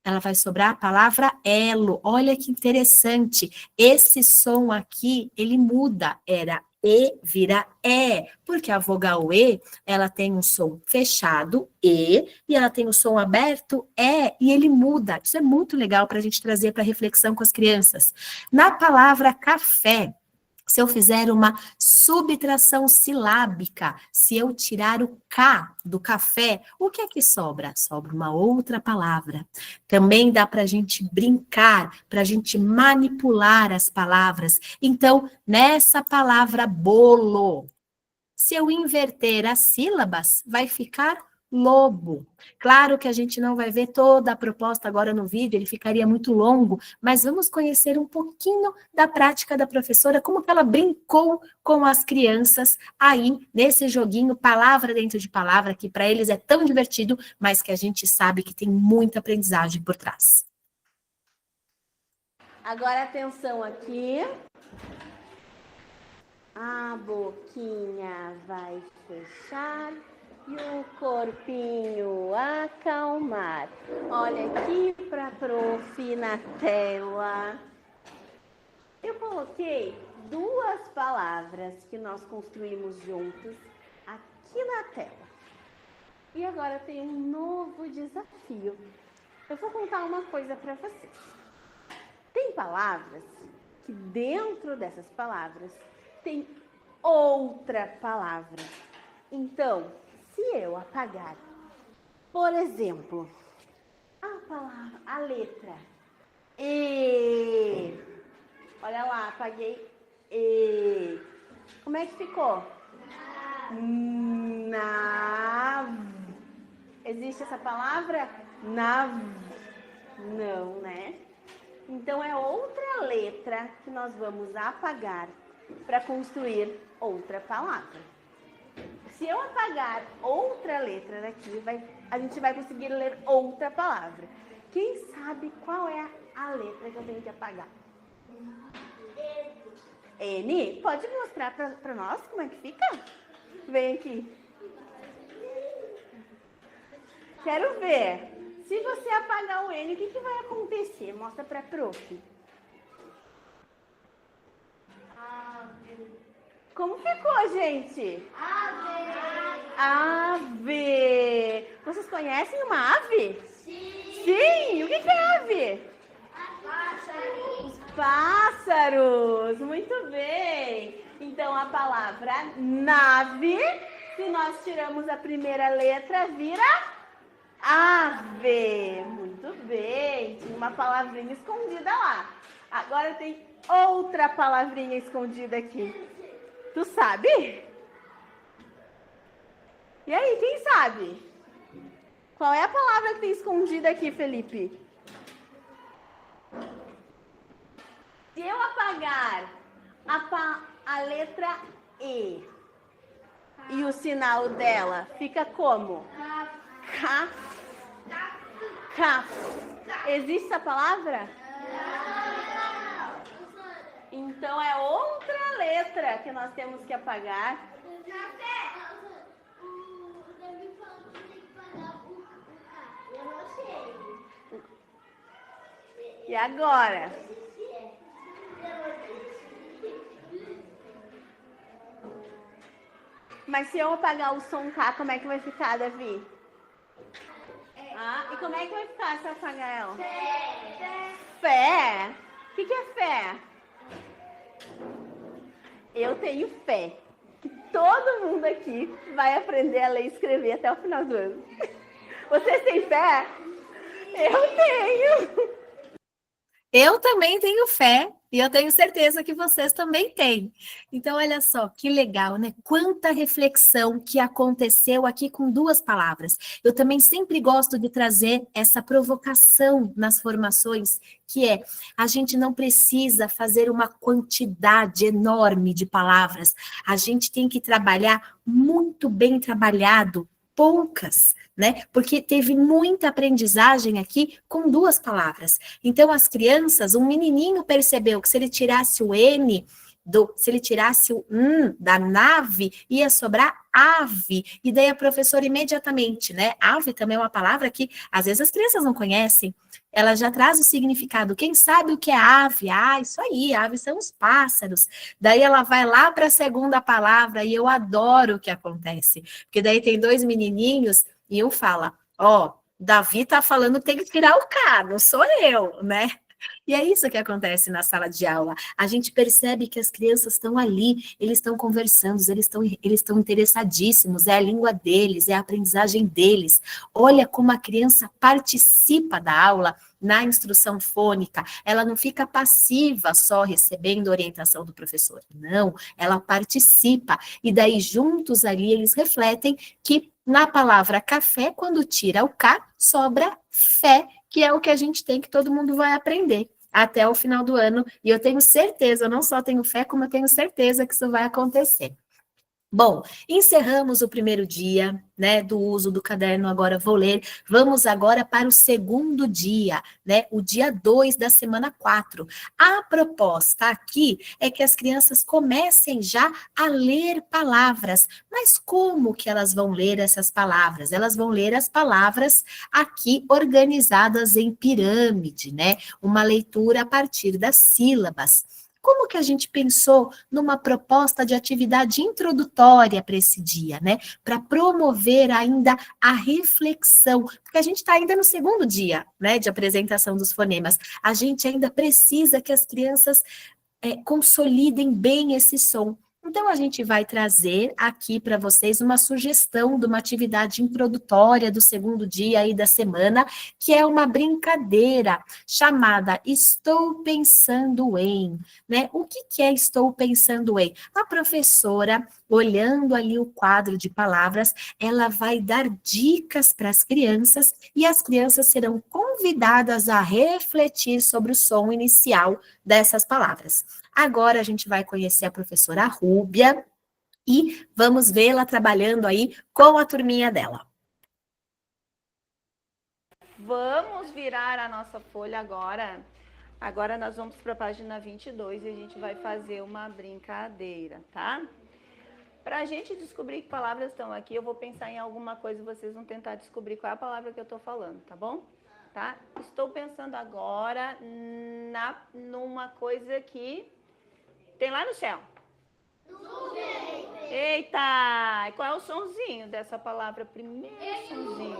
[SPEAKER 1] Ela vai sobrar a palavra elo. Olha que interessante. Esse som aqui, ele muda. Era E, vira E. Porque a vogal E, ela tem um som fechado, E, e ela tem o som aberto, E, e ele muda. Isso é muito legal para a gente trazer para reflexão com as crianças. Na palavra café, se eu fizer uma subtração silábica, se eu tirar o K do café, o que é que sobra? Sobra uma outra palavra. Também dá para a gente brincar, para a gente manipular as palavras. Então, nessa palavra bolo, se eu inverter as sílabas, vai ficar lobo. Claro que a gente não vai ver toda a proposta agora no vídeo, ele ficaria muito longo, mas vamos conhecer um pouquinho da prática da professora, como que ela brincou com as crianças aí, nesse joguinho, palavra dentro de palavra, que para eles é tão divertido, mas que a gente sabe que tem muita aprendizagem por trás.
[SPEAKER 2] Agora atenção aqui. A boquinha vai fechar e o corpinho acalmar. Olha aqui para a prof na tela. Eu coloquei duas palavras que nós construímos juntos aqui na tela. E agora tem um novo desafio. Eu vou contar uma coisa para vocês. Tem palavras que dentro dessas palavras tem outra palavra. Então, se eu apagar, por exemplo, a letra E, olha lá, apaguei E. Como é que ficou? Nav. Existe essa palavra? Nav. Não, né? Então, é outra letra que nós vamos apagar para construir outra palavra. Se eu apagar outra letra daqui, a gente vai conseguir ler outra palavra. Quem sabe qual é a letra que eu tenho que apagar? N. Pode mostrar para nós como é que fica? Vem aqui. Quero ver. Se você apagar o N, o que vai acontecer? Mostra para a prof. Como ficou, gente? Ave. Vocês conhecem uma ave? Sim. O que é ave? Os pássaros. Muito bem. Então, a palavra nave, se nós tiramos a primeira letra, vira ave. Muito bem. Tinha uma palavrinha escondida lá. Agora tem outra palavrinha escondida aqui. Tu sabe? E aí, quem sabe? Qual é a palavra que tem escondida aqui, Felipe? Se eu apagar a letra E, E o sinal dela fica como? Caf. Caf. Existe essa palavra? Então é outra letra que nós temos que apagar. E agora? Mas se eu apagar o som K, como é que vai ficar, Davi? Ah, e como é que vai ficar se eu apagar ela? Fé. O que é fé? Eu tenho fé que todo mundo aqui vai aprender a ler e escrever até o final do ano. Vocês têm fé? Eu tenho.
[SPEAKER 1] Eu também tenho fé e eu tenho certeza que vocês também têm. Então, olha só, que legal, né? Quanta reflexão que aconteceu aqui com duas palavras. Eu também sempre gosto de trazer essa provocação nas formações, que é, a gente não precisa fazer uma quantidade enorme de palavras. A gente tem que trabalhar muito bem trabalhado, poucas, né? Porque teve muita aprendizagem aqui com duas palavras. Então, as crianças, um menininho percebeu que se ele tirasse o N, se ele tirasse o da nave, ia sobrar ave. E daí a professora imediatamente, né? Ave também é uma palavra que às vezes as crianças não conhecem. Ela já traz o significado. Quem sabe o que é ave? Ah, isso aí, aves são os pássaros. Daí ela vai lá para a segunda palavra e eu adoro o que acontece. Porque daí tem dois menininhos e um fala, ó, Davi tá falando que tem que tirar o K, não sou eu, né? E é isso que acontece na sala de aula. A gente percebe que as crianças estão ali, eles estão conversando, eles estão interessadíssimos, é a língua deles, é a aprendizagem deles. Olha como a criança participa da aula na instrução fônica. Ela não fica passiva só recebendo orientação do professor. Não, ela participa. E daí, juntos ali, eles refletem que na palavra café, quando tira o K, sobra fé, que é o que a gente tem, que todo mundo vai aprender até o final do ano. E eu tenho certeza, eu não só tenho fé, como eu tenho certeza que isso vai acontecer. Bom, encerramos o primeiro dia, né, do uso do caderno Agora Vou Ler. Vamos agora para o segundo dia, né, o dia 2 da semana 4. A proposta aqui é que as crianças comecem já a ler palavras. Mas como que elas vão ler essas palavras? Elas vão ler as palavras aqui organizadas em pirâmide, né? Uma leitura a partir das sílabas. Como que a gente pensou numa proposta de atividade introdutória para esse dia, né? Para promover ainda a reflexão, porque a gente está ainda no segundo dia, né, de apresentação dos fonemas. A gente ainda precisa que as crianças consolidem bem esse som. Então, a gente vai trazer aqui para vocês uma sugestão de uma atividade introdutória do segundo dia aí da semana, que é uma brincadeira chamada Estou Pensando Em, né? O que é Estou Pensando Em? A professora, olhando ali o quadro de palavras, ela vai dar dicas para as crianças e as crianças serão convidadas a refletir sobre o som inicial dessas palavras. Agora a gente vai conhecer a professora Rúbia e vamos vê-la trabalhando aí com a turminha dela.
[SPEAKER 2] Vamos virar a nossa folha agora. Agora nós vamos para a página 22 e a gente vai fazer uma brincadeira, tá? Para a gente descobrir que palavras estão aqui, eu vou pensar em alguma coisa e vocês vão tentar descobrir qual é a palavra que eu estou falando, tá bom? Tá? Estou pensando agora numa coisa que tem lá no céu. Eita! Qual é o sonzinho dessa palavra? Primeiro sonzinho.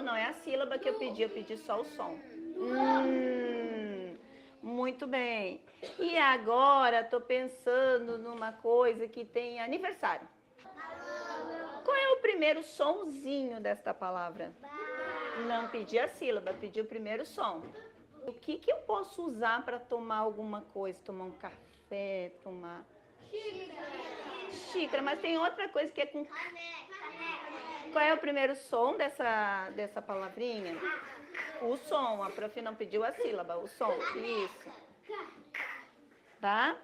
[SPEAKER 2] Não é a sílaba que eu pedi só o som. Muito bem. E agora estou pensando numa coisa que tem aniversário. Qual é o primeiro sonzinho desta palavra? Não pedi a sílaba, pedi o primeiro som. O que eu posso usar para tomar alguma coisa? Tomar um café, tomar... Xícara, mas tem outra coisa que é com... Qual é o primeiro som dessa palavrinha? O som, a prof não pediu a sílaba, o som, isso. Tá?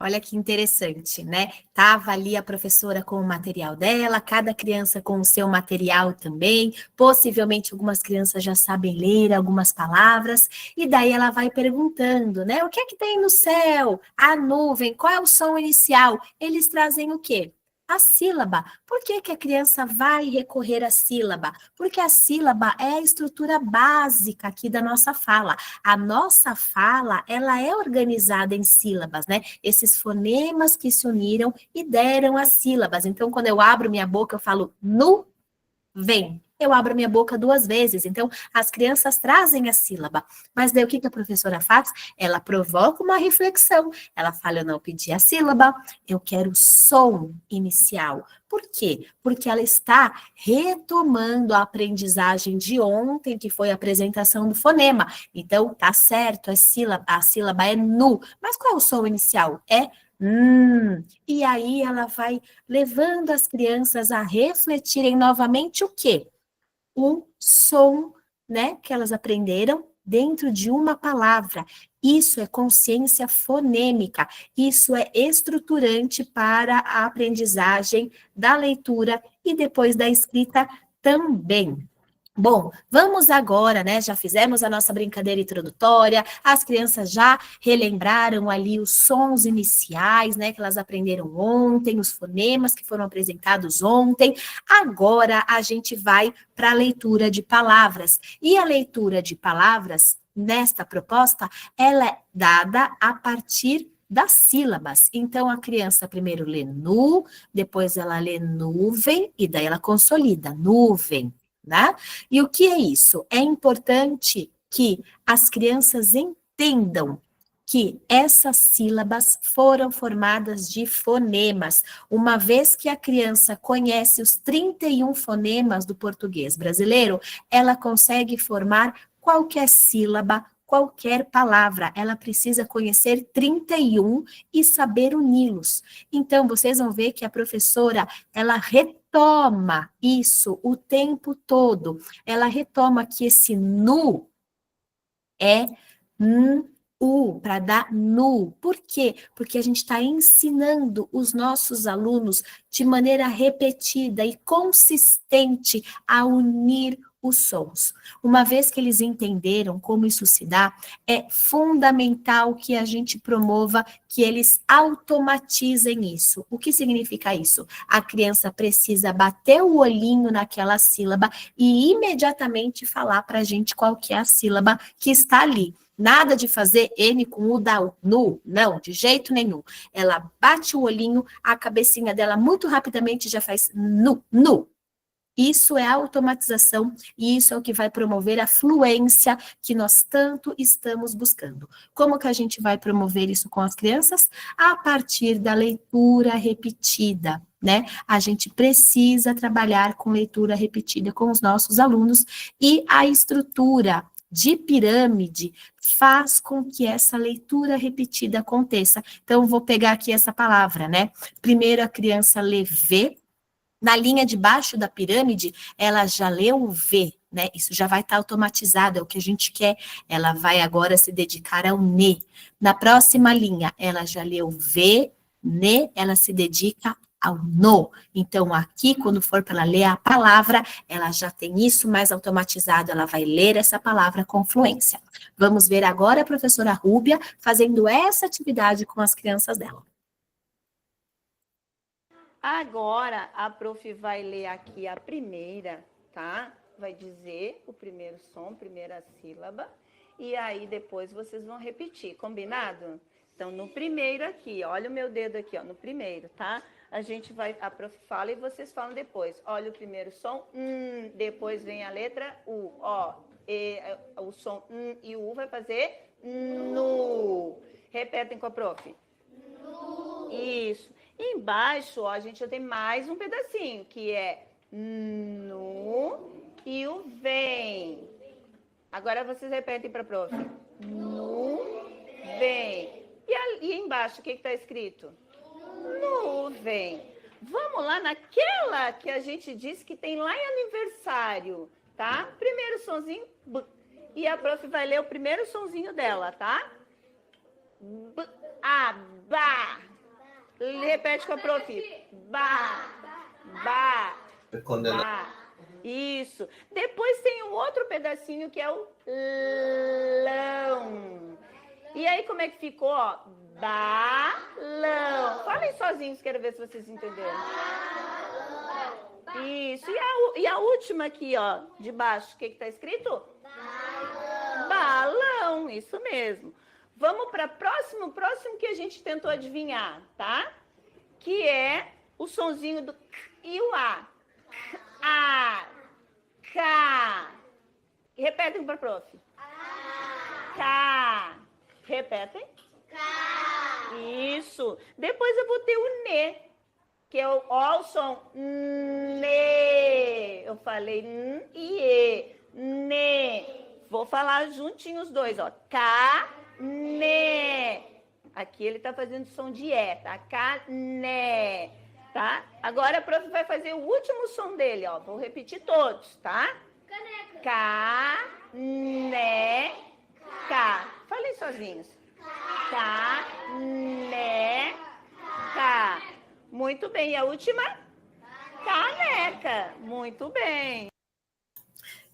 [SPEAKER 1] Olha que interessante, né? Tava ali a professora com o material dela, cada criança com o seu material também. Possivelmente algumas crianças já sabem ler algumas palavras, e daí ela vai perguntando, né? O que é que tem no céu? A nuvem, qual é o som inicial? Eles trazem o quê? A sílaba. Por que que a criança vai recorrer à sílaba? Porque a sílaba é a estrutura básica aqui da nossa fala. A nossa fala, ela é organizada em sílabas, né? Esses fonemas que se uniram e deram as sílabas. Então, quando eu abro minha boca, eu falo nu, vem. Eu abro minha boca 2 vezes. Então, as crianças trazem a sílaba. Mas daí o que que a professora faz? Ela provoca uma reflexão. Ela fala, eu não pedi a sílaba, eu quero o som inicial. Por quê? Porque ela está retomando a aprendizagem de ontem, que foi a apresentação do fonema. Então, tá certo, a sílaba é nu. Mas qual é o som inicial? É e aí ela vai levando as crianças a refletirem novamente o quê? O som, né, que elas aprenderam dentro de uma palavra. Isso é consciência fonêmica, isso é estruturante para a aprendizagem da leitura e depois da escrita também. Bom, vamos agora, né? Já fizemos a nossa brincadeira introdutória, as crianças já relembraram ali os sons iniciais, né? Que elas aprenderam ontem, os fonemas que foram apresentados ontem. Agora a gente vai para a leitura de palavras. E a leitura de palavras, nesta proposta, ela é dada a partir das sílabas. Então, a criança primeiro lê nu, depois ela lê nuvem, e daí ela consolida, nuvem, né? E o que é isso? É importante que as crianças entendam que essas sílabas foram formadas de fonemas, uma vez que a criança conhece os 31 fonemas do português brasileiro, ela consegue formar qualquer sílaba, qualquer palavra, ela precisa conhecer 31 e saber uni-los. Então, vocês vão ver que a professora, ela retoma isso o tempo todo. Ela retoma que esse nu é para dar nu. Por quê? Porque a gente está ensinando os nossos alunos de maneira repetida e consistente a unir os sons. Uma vez que eles entenderam como isso se dá, é fundamental que a gente promova que eles automatizem isso. O que significa isso? A criança precisa bater o olhinho naquela sílaba e imediatamente falar para a gente qual que é a sílaba que está ali. Nada de fazer N com U da nu, não, de jeito nenhum. Ela bate o olhinho, a cabecinha dela muito rapidamente já faz nu, nu. Isso é automatização e isso é o que vai promover a fluência que nós tanto estamos buscando. Como que a gente vai promover isso com as crianças? A partir da leitura repetida, né? A gente precisa trabalhar com leitura repetida com os nossos alunos e a estrutura de pirâmide faz com que essa leitura repetida aconteça. Então, vou pegar aqui essa palavra, né? Primeiro a criança lê V, na linha de baixo da pirâmide, ela já leu o V, né? Isso já vai estar automatizado, é o que a gente quer. Ela vai agora se dedicar ao NE. Na próxima linha, ela já leu V, NE, ela se dedica ao NO. Então, aqui, quando for para ela ler a palavra, ela já tem isso mais automatizado, ela vai ler essa palavra com fluência. Vamos ver agora a professora Rúbia fazendo essa atividade com as crianças dela.
[SPEAKER 2] Agora, a prof vai ler aqui a primeira, tá? Vai dizer o primeiro som, primeira sílaba, e aí depois vocês vão repetir, combinado? Então, no primeiro aqui, olha o meu dedo aqui, ó, no primeiro, tá? A prof fala e vocês falam depois. Olha o primeiro som, depois vem a letra U, ó. O som e o U vai fazer nu. Repetem com a prof. Nu. Isso. Embaixo, ó, a gente já tem mais um pedacinho, que é nu e o vem. Agora vocês repetem para a prof. Nu, vem. E embaixo, o que está escrito? Nuvem. Vamos lá naquela que a gente disse que tem lá em aniversário, tá? Primeiro sonzinho, b. E a prof vai ler o primeiro sonzinho dela, tá? B, a, ba. Repete com a prof. Ba, ba,
[SPEAKER 4] Condenar.
[SPEAKER 2] ba. Isso. Depois tem um outro pedacinho que é o lão. E aí, como é que ficou? Ó? Balão. Falem sozinhos, quero ver se vocês entenderam. Isso. E a última aqui, ó, de baixo, o que está escrito? Balão. Isso mesmo. Vamos para próximo que a gente tentou adivinhar, tá? Que é o sonzinho do k e o a. A, K. Repetem para a prof. K. Repetem. K. Isso. Depois eu vou ter o N, que é o som N. Eu falei N e E. N. Vou falar juntinho os dois, ó. K, N. Aqui ele tá fazendo som de E, tá? K, N. Tá? Agora a prof vai fazer o último som dele, ó. Vou repetir todos, tá? K, N, K. Falem sozinhos. K, N, K. Muito bem. E a última? Caneca. Muito bem.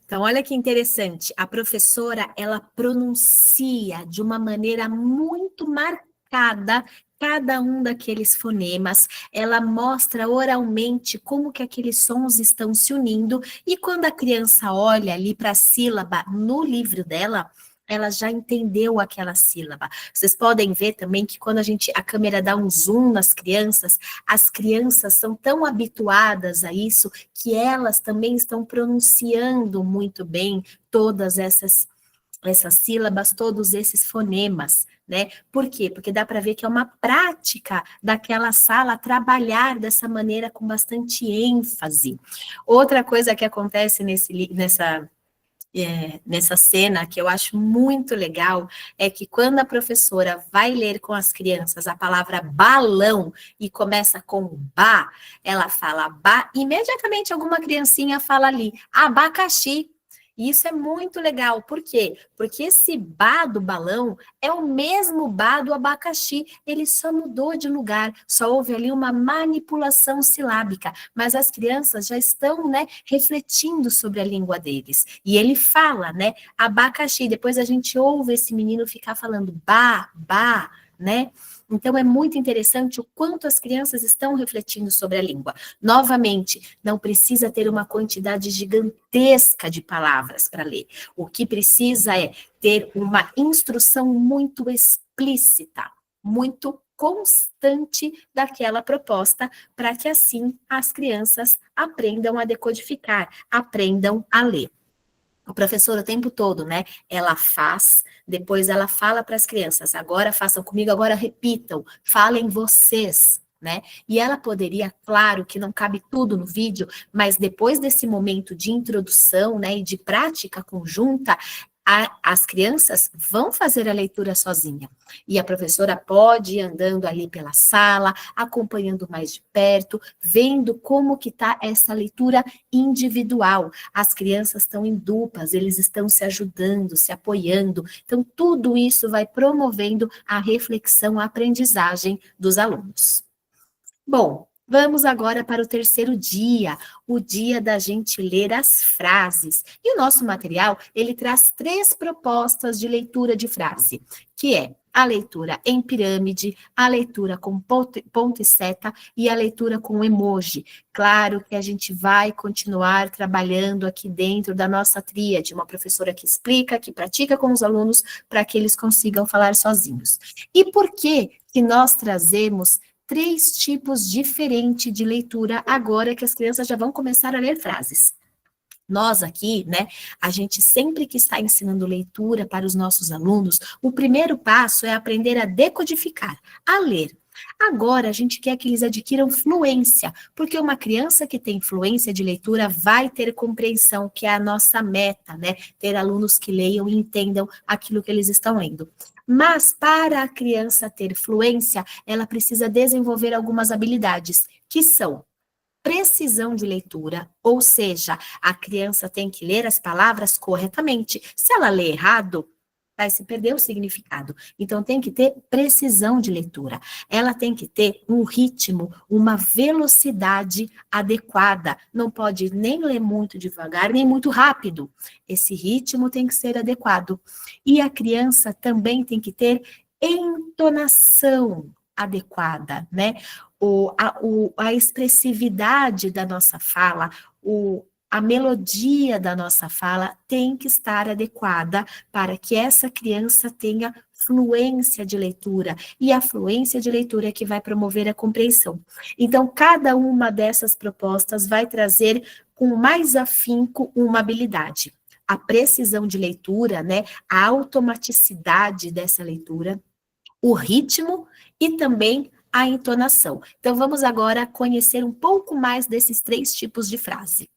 [SPEAKER 1] Então, olha que interessante. A professora, ela pronuncia de uma maneira muito marcada cada um daqueles fonemas, ela mostra oralmente como que aqueles sons estão se unindo, e quando a criança olha ali para a sílaba no livro dela, ela já entendeu aquela sílaba. Vocês podem ver também que quando a câmera dá um zoom nas crianças, as crianças são tão habituadas a isso que elas também estão pronunciando muito bem todas essas sílabas, todos esses fonemas, né? Por quê? Porque dá para ver que é uma prática daquela sala trabalhar dessa maneira com bastante ênfase. Outra coisa que acontece nessa cena, que eu acho muito legal, é que quando a professora vai ler com as crianças a palavra balão e começa com ba, ela fala ba, imediatamente alguma criancinha fala ali, abacaxi. E isso é muito legal. Por quê? Porque esse ba do balão é o mesmo ba do abacaxi. Ele só mudou de lugar. Só houve ali uma manipulação silábica. Mas as crianças já estão, né, refletindo sobre a língua deles. E ele fala, né, abacaxi. Depois a gente ouve esse menino ficar falando ba, né? Então, é muito interessante o quanto as crianças estão refletindo sobre a língua. Novamente, não precisa ter uma quantidade gigantesca de palavras para ler. O que precisa é ter uma instrução muito explícita, muito constante daquela proposta, para que assim as crianças aprendam a decodificar, aprendam a ler. O professor o tempo todo, né? Ela faz, depois ela fala para as crianças, agora façam comigo, agora repitam, falem vocês, né? E ela poderia, claro que não cabe tudo no vídeo, mas depois desse momento de introdução, né, e de prática conjunta, as crianças vão fazer a leitura sozinha. E a professora pode ir andando ali pela sala, acompanhando mais de perto, vendo como que está essa leitura individual. As crianças estão em duplas, eles estão se ajudando, se apoiando. Então, tudo isso vai promovendo a reflexão, a aprendizagem dos alunos. Bom, vamos agora para o terceiro dia, o dia da gente ler as frases. E o nosso material, ele traz 3 propostas de leitura de frase, que é a leitura em pirâmide, a leitura com ponto e seta e a leitura com emoji. Claro que a gente vai continuar trabalhando aqui dentro da nossa tríade, uma professora que explica, que pratica com os alunos, para que eles consigam falar sozinhos. E por que nós trazemos 3 tipos diferentes de leitura agora que as crianças já vão começar a ler frases? Nós aqui, né, a gente sempre que está ensinando leitura para os nossos alunos, o primeiro passo é aprender a decodificar, a ler. Agora, a gente quer que eles adquiram fluência, porque uma criança que tem fluência de leitura vai ter compreensão, que é a nossa meta, né? Ter alunos que leiam e entendam aquilo que eles estão lendo. Mas, para a criança ter fluência, ela precisa desenvolver algumas habilidades, que são precisão de leitura, ou seja, a criança tem que ler as palavras corretamente. Se ela lê errado, vai se perder o significado. Então, tem que ter precisão de leitura. Ela tem que ter um ritmo, uma velocidade adequada. Não pode nem ler muito devagar, nem muito rápido. Esse ritmo tem que ser adequado. E a criança também tem que ter entonação adequada, né? A expressividade da nossa fala, a melodia da nossa fala tem que estar adequada para que essa criança tenha fluência de leitura, e a fluência de leitura é que vai promover a compreensão. Então, cada uma dessas propostas vai trazer com mais afinco uma habilidade. A precisão de leitura, né, a automaticidade dessa leitura, o ritmo e também a entonação. Então, vamos agora conhecer um pouco mais desses 3 tipos de frase.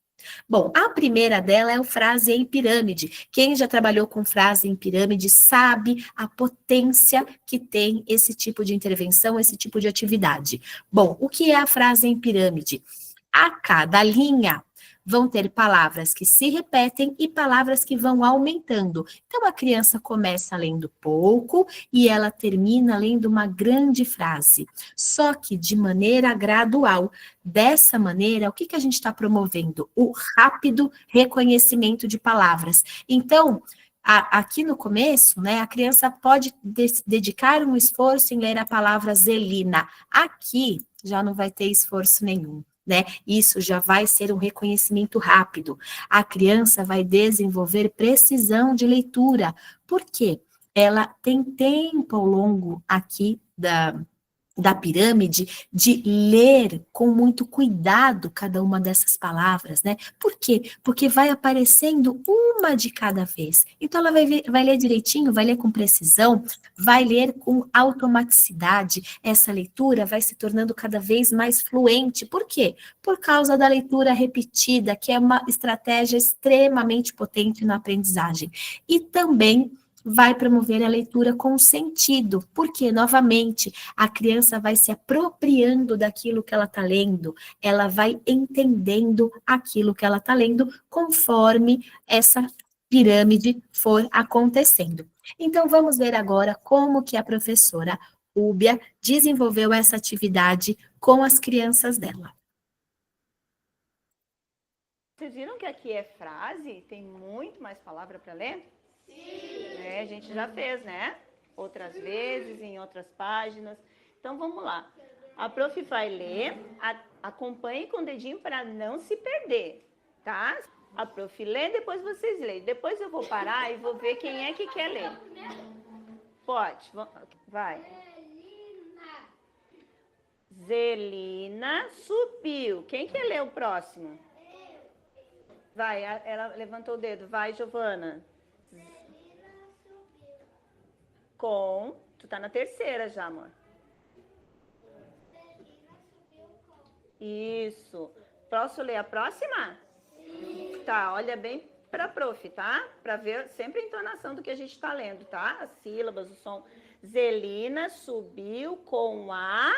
[SPEAKER 1] Bom, a primeira dela é a frase em pirâmide. Quem já trabalhou com frase em pirâmide sabe a potência que tem esse tipo de intervenção, esse tipo de atividade. Bom, o que é a frase em pirâmide? A cada linha vão ter palavras que se repetem e palavras que vão aumentando. Então, a criança começa lendo pouco e ela termina lendo uma grande frase, só que de maneira gradual. Dessa maneira, o que a gente está promovendo? O rápido reconhecimento de palavras. Então, aqui no começo, né, a criança pode dedicar um esforço em ler a palavra Zelina. Aqui já não vai ter esforço nenhum, né? Isso já vai ser um reconhecimento rápido. A criança vai desenvolver precisão de leitura. Por quê? Ela tem tempo ao longo aqui da pirâmide de ler com muito cuidado cada uma dessas palavras, né? Por quê? Porque vai aparecendo uma de cada vez. Então, ela vai ler direitinho, vai ler com precisão, vai ler com automaticidade. Essa leitura vai se tornando cada vez mais fluente. Por quê? Por causa da leitura repetida, que é uma estratégia extremamente potente na aprendizagem. E também vai promover a leitura com sentido, porque, novamente, a criança vai se apropriando daquilo que ela está lendo, ela vai entendendo aquilo que ela está lendo, conforme essa pirâmide for acontecendo. Então, vamos ver agora como que a professora Úbia desenvolveu essa atividade com as crianças dela.
[SPEAKER 4] Vocês viram que aqui é frase? Tem muito mais palavra para ler? Sim. A gente já fez, né? Outras vezes, em outras páginas. Então, vamos lá. A prof vai ler, acompanhe com o dedinho para não se perder, tá? A prof lê, depois vocês leem. Depois eu vou parar e vou ver quem é que quer ler. Pode, vai. Zelina subiu. Quem quer ler o próximo? Vai, ela levantou o dedo. Vai, Giovana. Tu tá na terceira já, amor. Isso. Posso ler a próxima? Sim. Tá, olha bem pra prof, tá? Pra ver sempre a entonação do que a gente tá lendo, tá? As sílabas, o som. Zelina subiu com a...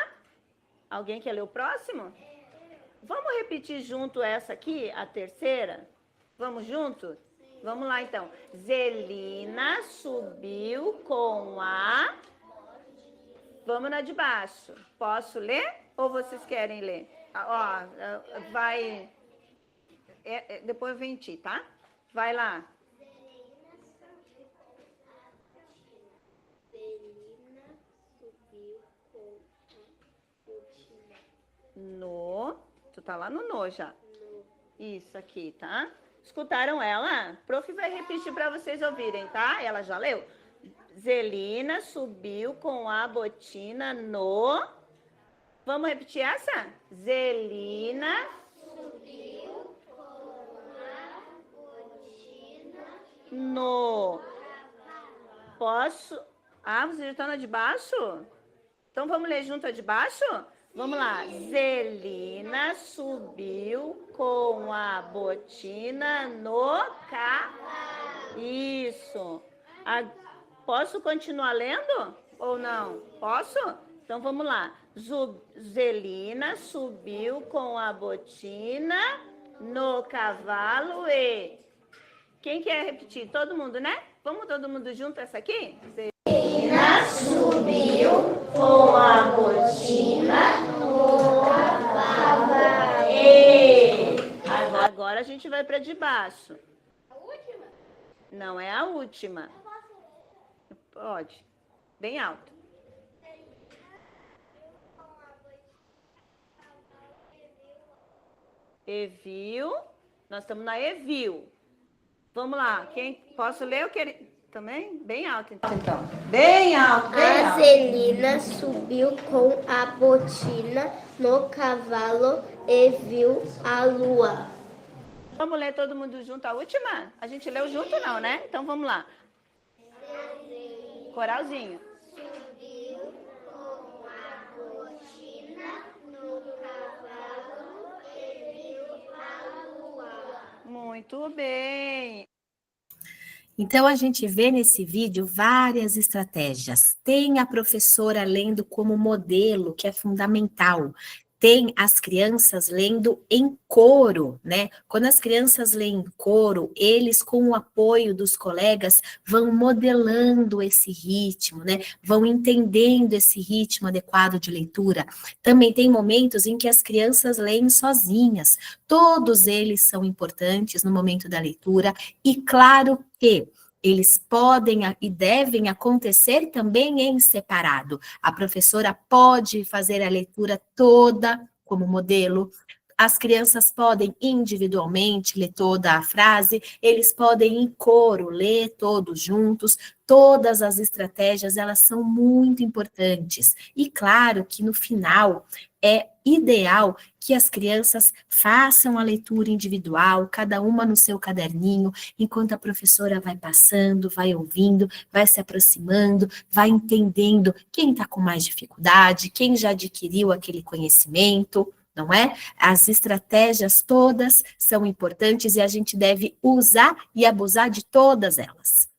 [SPEAKER 4] Alguém quer ler o próximo? Vamos repetir junto essa aqui, a terceira? Vamos junto? Vamos lá, então. Zelina subiu com a... Vamos na de baixo. Posso ler ou vocês querem ler? Vai... depois eu venho em ti, tá? Vai lá. Zelina subiu com a botina. No... Tu tá lá no já. Isso aqui, tá? Escutaram ela? Prof vai repetir para vocês ouvirem, tá? Ela já leu? Zelina subiu com a botina no... Vamos repetir essa? Zelina subiu com a botina no... Posso... vocês já estão na de baixo? Então vamos ler junto a de baixo? Vamos lá. Zelina subiu com a botina no cavalo. Isso. Posso continuar lendo ou não? Posso? Então vamos lá. Zelina subiu com a botina no cavalo e... Quem quer repetir? Todo mundo, né? Vamos todo mundo junto essa aqui?
[SPEAKER 5] Subiu com a botina no cavalo.
[SPEAKER 4] Agora a gente vai para de baixo.
[SPEAKER 5] A última?
[SPEAKER 4] Não é a última. Pode. Bem alto. Eviu. Nós estamos na Eviu. Vamos lá. Quem posso ler? Eu quero também bem alto então. Bem alto. Bem
[SPEAKER 5] A
[SPEAKER 4] alto.
[SPEAKER 5] Zelina subiu com a botina no cavalo e viu a lua.
[SPEAKER 4] Vamos ler todo mundo junto a última? A gente leu junto não, né? Então vamos lá. Coralzinho.
[SPEAKER 5] Subiu com a botina no cavalo e viu a lua.
[SPEAKER 4] Muito bem.
[SPEAKER 1] Então, a gente vê nesse vídeo várias estratégias. Tem a professora lendo como modelo, que é fundamental. Tem as crianças lendo em coro, né? Quando as crianças leem em coro, eles, com o apoio dos colegas, vão modelando esse ritmo, né? Vão entendendo esse ritmo adequado de leitura. Também tem momentos em que as crianças leem sozinhas. Todos eles são importantes no momento da leitura. E claro que eles podem e devem acontecer também em separado. A professora pode fazer a leitura toda como modelo. As crianças podem individualmente ler toda a frase, eles podem em coro ler todos juntos. Todas as estratégias, elas são muito importantes. E claro que no final é ideal que as crianças façam a leitura individual, cada uma no seu caderninho, enquanto a professora vai passando, vai ouvindo, vai se aproximando, vai entendendo quem está com mais dificuldade, quem já adquiriu aquele conhecimento, não é? As estratégias todas são importantes e a gente deve usar e abusar de todas elas.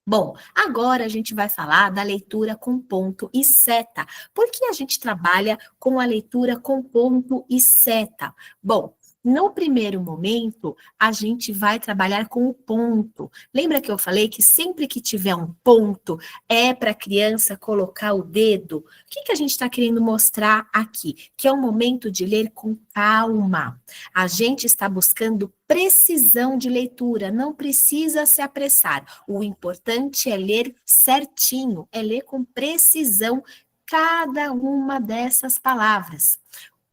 [SPEAKER 1] Bom, agora a gente vai falar da leitura com ponto e seta. Por que a gente trabalha com a leitura com ponto e seta? Bom, no primeiro momento, a gente vai trabalhar com o ponto. Lembra que eu falei que sempre que tiver um ponto, é para a criança colocar o dedo? O que a gente está querendo mostrar aqui? Que é um momento de ler com calma. A gente está buscando precisão de leitura, não precisa se apressar. O importante é ler certinho, é ler com precisão cada uma dessas palavras.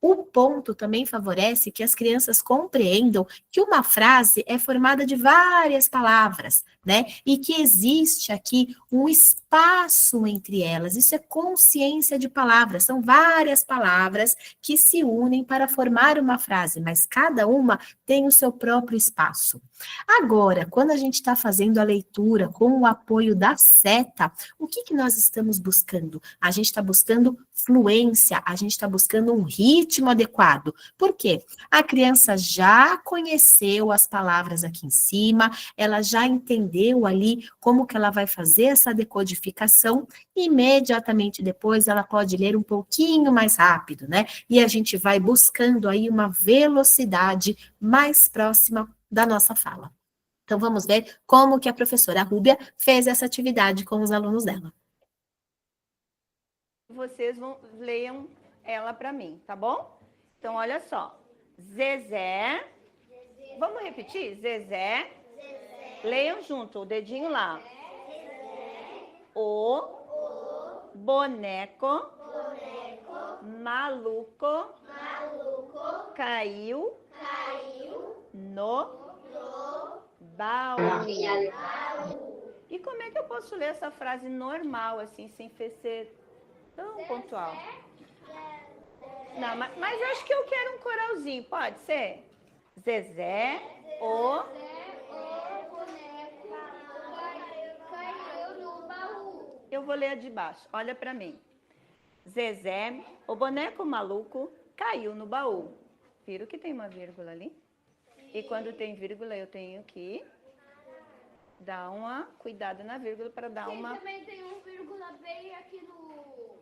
[SPEAKER 1] O ponto também favorece que as crianças compreendam que uma frase é formada de várias palavras, né? E que existe aqui um espaço entre elas. Isso é consciência de palavras. São várias palavras que se unem para formar uma frase, mas cada uma tem o seu próprio espaço. Agora, quando a gente está fazendo a leitura com o apoio da seta, o que nós estamos buscando? A gente está buscando fluência, a gente está buscando um ritmo adequado. Por quê? A criança já conheceu as palavras aqui em cima, ela já entendeu ali como que ela vai fazer essa decodificação, e imediatamente depois ela pode ler um pouquinho mais rápido, né? E a gente vai buscando aí uma velocidade mais próxima da nossa fala. Então, vamos ver como que a professora Rúbia fez essa atividade com os alunos dela.
[SPEAKER 4] Vocês leiam ela para mim, tá bom? Então, olha só. Zezé. Vamos repetir? Zezé. Leiam junto, o dedinho lá. O boneco maluco caiu no baú. E como é que eu posso ler essa frase normal, assim, sem ser tão pontual? Não, mas eu acho que eu quero um coralzinho, pode ser? Zezé, o
[SPEAKER 5] boneco caiu no baú.
[SPEAKER 4] Eu vou ler a de baixo, olha para mim. Zezé, o boneco maluco, caiu no baú. Viram que tem uma vírgula ali? E quando tem vírgula, eu tenho que dar uma cuidada na vírgula para dar uma...
[SPEAKER 5] Também tem um vírgula bem aqui no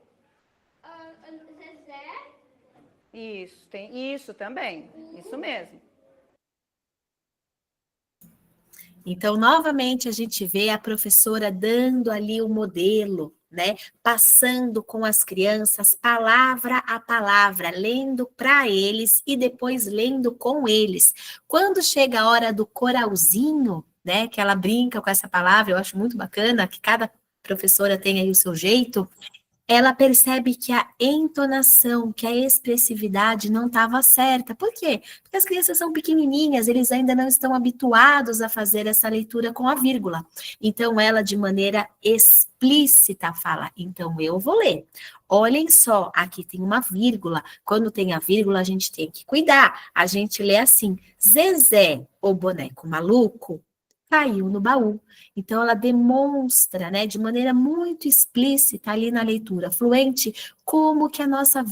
[SPEAKER 5] Zezé.
[SPEAKER 4] Isso, tem isso também. Isso mesmo.
[SPEAKER 1] Então, novamente, a gente vê a professora dando ali o modelo, né? Passando com as crianças, palavra a palavra, lendo para eles e depois lendo com eles. Quando chega a hora do coralzinho, né? Que ela brinca com essa palavra, eu acho muito bacana, que cada professora tem aí o seu jeito. Ela percebe que a entonação, que a expressividade não estava certa. Por quê? Porque as crianças são pequenininhas, eles ainda não estão habituados a fazer essa leitura com a vírgula. Então, ela, de maneira explícita, fala: então eu vou ler. Olhem só, aqui tem uma vírgula. Quando tem a vírgula, a gente tem que cuidar. A gente lê assim: Zezé, o boneco maluco, caiu no baú. Então, ela demonstra, né, de maneira muito explícita ali na leitura fluente, como que a nossa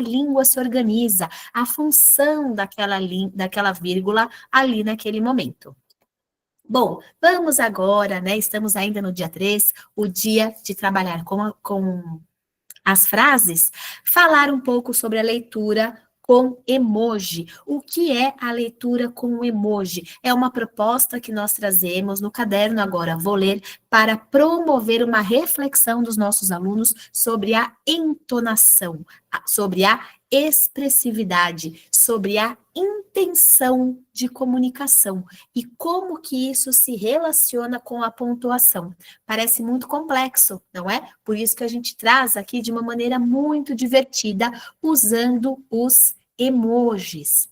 [SPEAKER 1] língua se organiza, a função daquela vírgula ali naquele momento. Bom, vamos agora, né, estamos ainda no dia 3, o dia de trabalhar com as frases, falar um pouco sobre a leitura com emoji. O que é a leitura com emoji? É uma proposta que nós trazemos no caderno agora, vou ler, para promover uma reflexão dos nossos alunos sobre a entonação, sobre a expressividade, sobre a intenção de comunicação e como que isso se relaciona com a pontuação. Parece muito complexo, não é? Por isso que a gente traz aqui de uma maneira muito divertida, usando os emojis.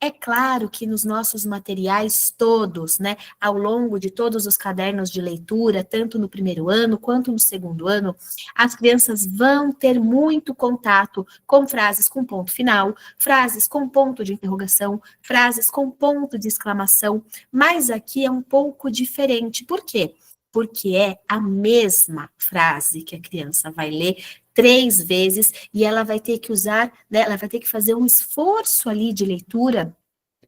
[SPEAKER 1] É claro que nos nossos materiais todos, né, ao longo de todos os cadernos de leitura, tanto no primeiro ano quanto no segundo ano, as crianças vão ter muito contato com frases com ponto final, frases com ponto de interrogação, frases com ponto de exclamação, mas aqui é um pouco diferente. Por quê? Porque é a mesma frase que a criança vai ler 3 vezes e ela vai ter que usar, né, ela vai ter que fazer um esforço ali de leitura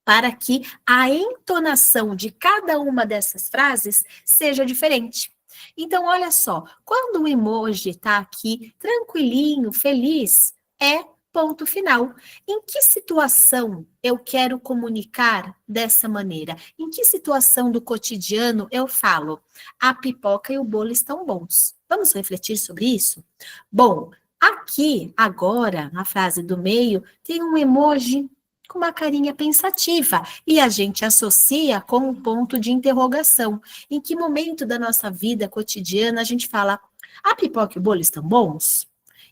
[SPEAKER 1] para que a entonação de cada uma dessas frases seja diferente. Então, olha só, quando o emoji está aqui tranquilinho, feliz, é ponto final. Em que situação eu quero comunicar dessa maneira? Em que situação do cotidiano eu falo: a pipoca e o bolo estão bons? Vamos refletir sobre isso? Bom, aqui, agora, na frase do meio, tem um emoji com uma carinha pensativa, e a gente associa com um ponto de interrogação. Em que momento da nossa vida cotidiana a gente fala: a pipoca e o bolo estão bons?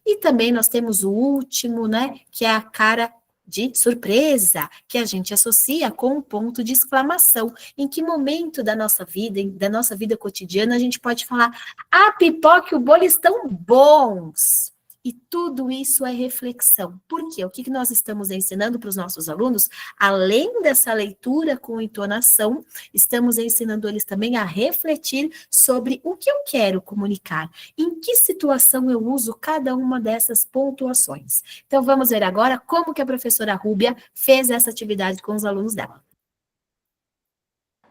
[SPEAKER 1] E também nós temos o último, né, que é a cara de surpresa, que a gente associa com um ponto de exclamação. Em que momento da nossa vida cotidiana, a gente pode falar: a pipoca e o bolo estão bons? E tudo isso é reflexão. Por quê? O que nós estamos ensinando para os nossos alunos? Além dessa leitura com entonação, estamos ensinando eles também a refletir sobre o que eu quero comunicar. Em que situação eu uso cada uma dessas pontuações. Então, vamos ver agora como que a professora Rúbia fez essa atividade com os alunos dela.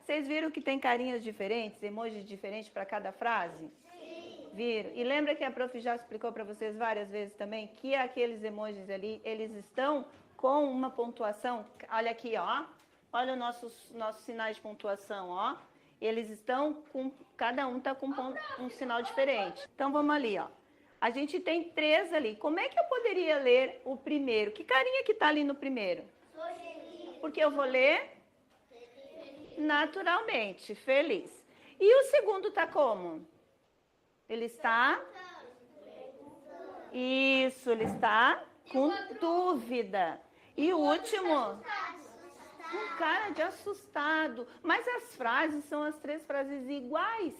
[SPEAKER 4] Vocês viram que tem carinhas diferentes, emojis diferentes para cada frase? Viram? E lembra que a prof já explicou para vocês várias vezes também que aqueles emojis ali, eles estão com uma pontuação. Olha aqui, ó. Olha os nossos sinais de pontuação, ó. Eles estão com, cada um está com um sinal diferente. Então, vamos ali, ó. A gente tem 3 ali. Como é que eu poderia ler o primeiro? Que carinha que está ali no primeiro? Porque eu vou ler naturalmente, feliz. E o segundo está como? Ele está... Isso, ele está com dúvida. E o último? Com cara de assustado. Mas as frases são as 3 frases iguais.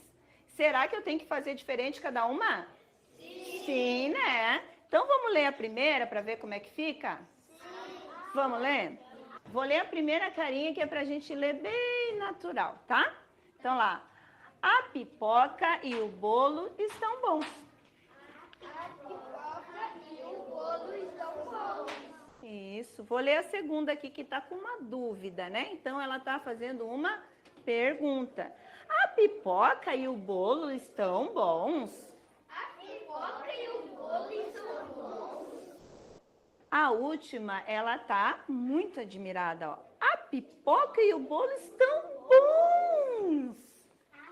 [SPEAKER 4] Será que eu tenho que fazer diferente cada uma? Sim, né? Então vamos ler a primeira para ver como é que fica? Vamos ler? Vou ler a primeira carinha que é para a gente ler bem natural, tá? Então lá. A pipoca e o bolo estão bons.
[SPEAKER 5] A pipoca e o bolo estão bons.
[SPEAKER 4] Isso. Vou ler a segunda aqui que está com uma dúvida, né? Então, ela está fazendo uma pergunta. A pipoca e o bolo estão bons?
[SPEAKER 5] A pipoca e o bolo estão bons.
[SPEAKER 4] A última, ela está muito admirada, ó. A pipoca e o bolo estão bons.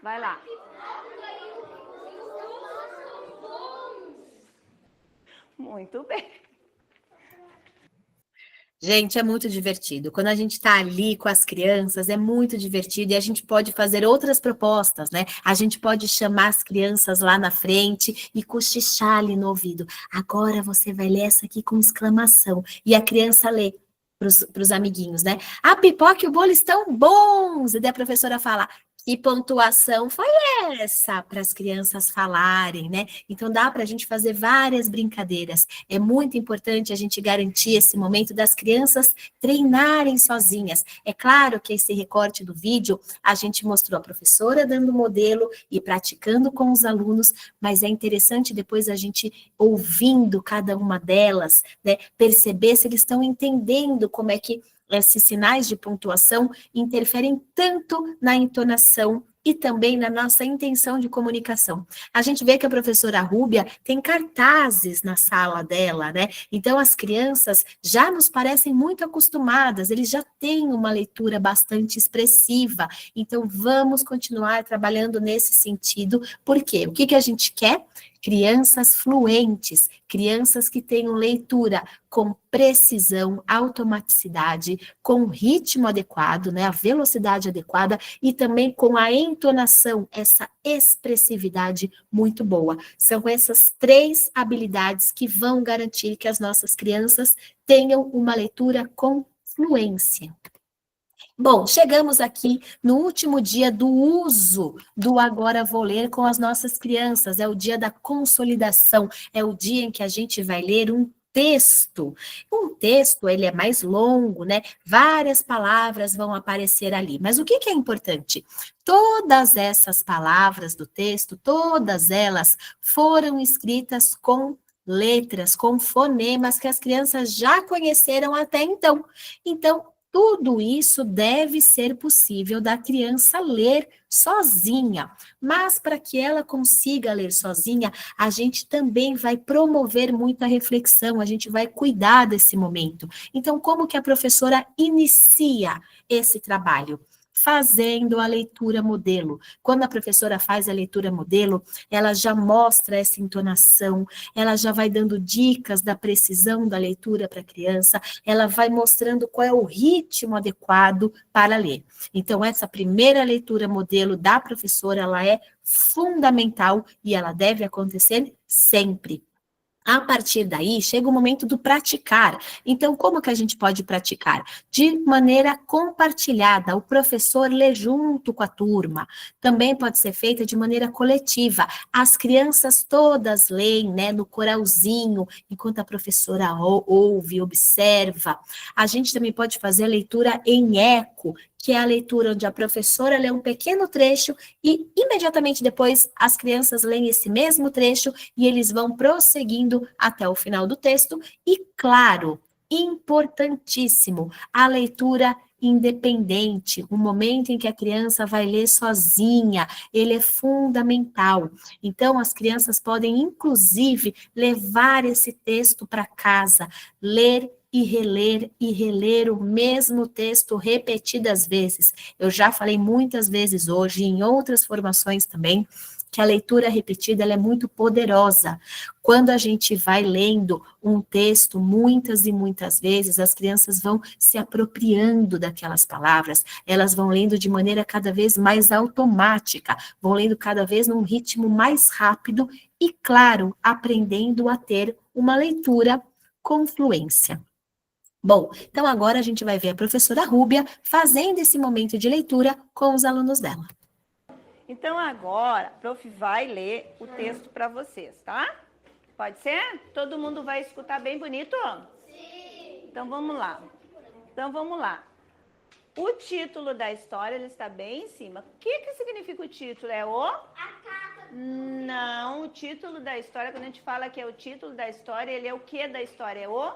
[SPEAKER 4] Vai lá. Muito bem.
[SPEAKER 1] Gente, é muito divertido. Quando a gente está ali com as crianças, é muito divertido e a gente pode fazer outras propostas, né? A gente pode chamar as crianças lá na frente e cochichar ali no ouvido. Agora você vai ler essa aqui com exclamação. E a criança lê para os amiguinhos, né? A pipoca e o bolo estão bons! E daí a professora fala, que pontuação foi essa para as crianças falarem, né? Então dá para a gente fazer várias brincadeiras. É muito importante a gente garantir esse momento das crianças treinarem sozinhas. É claro que esse recorte do vídeo a gente mostrou a professora dando o modelo e praticando com os alunos, mas é interessante depois a gente ouvindo cada uma delas, né? Perceber se eles estão entendendo como é que esses sinais de pontuação interferem tanto na entonação e também na nossa intenção de comunicação. A gente vê que a professora Rúbia tem cartazes na sala dela, né? Então, as crianças já nos parecem muito acostumadas, eles já têm uma leitura bastante expressiva. Então, vamos continuar trabalhando nesse sentido, porque o que a gente quer? Crianças fluentes, crianças que tenham leitura com precisão, automaticidade, com ritmo adequado, né, a velocidade adequada e também com a entonação, essa expressividade muito boa. São essas 3 habilidades que vão garantir que as nossas crianças tenham uma leitura com fluência. Bom, chegamos aqui no último dia do uso do Agora Vou Ler com as nossas crianças. É o dia da consolidação, é o dia em que a gente vai ler um texto. Um texto, ele é mais longo, né? Várias palavras vão aparecer ali. Mas o que é importante? Todas essas palavras do texto, todas elas foram escritas com letras, com fonemas que as crianças já conheceram até então. Então, tudo isso deve ser possível da criança ler sozinha, mas para que ela consiga ler sozinha, a gente também vai promover muito a reflexão, a gente vai cuidar desse momento. Então, como que a professora inicia esse trabalho? Fazendo a leitura modelo. Quando a professora faz a leitura modelo, ela já mostra essa entonação, ela já vai dando dicas da precisão da leitura para a criança, ela vai mostrando qual é o ritmo adequado para ler. Então, essa primeira leitura modelo da professora, ela é fundamental e ela deve acontecer sempre. A partir daí, chega o momento do praticar. Então, como que a gente pode praticar? De maneira compartilhada, o professor lê junto com a turma. Também pode ser feita de maneira coletiva. As crianças todas leem, né, no coralzinho, enquanto a professora ouve, observa. A gente também pode fazer a leitura em eco, que é a leitura onde a professora lê um pequeno trecho e imediatamente depois as crianças leem esse mesmo trecho e eles vão prosseguindo até o final do texto. E, claro, importantíssimo, a leitura independente, o momento em que a criança vai ler sozinha, ele é fundamental. Então, as crianças podem, inclusive, levar esse texto para casa, ler e reler o mesmo texto repetidas vezes. Eu já falei muitas vezes hoje, em outras formações também, que a leitura repetida ela é muito poderosa. Quando a gente vai lendo um texto muitas e muitas vezes, as crianças vão se apropriando daquelas palavras, elas vão lendo de maneira cada vez mais automática, vão lendo cada vez num ritmo mais rápido e, claro, aprendendo a ter uma leitura com fluência. Bom, então agora a gente vai ver a professora Rúbia fazendo esse momento de leitura com os alunos dela.
[SPEAKER 4] Então, agora, a prof vai ler o texto para vocês, tá? Pode ser? Todo mundo vai escutar bem bonito? Sim! Então, vamos lá. O título da história, ele está bem em cima. O que significa o título? É o? A capa. Não, o título da história, quando a gente fala que é o título da história, ele é o que da história? É o?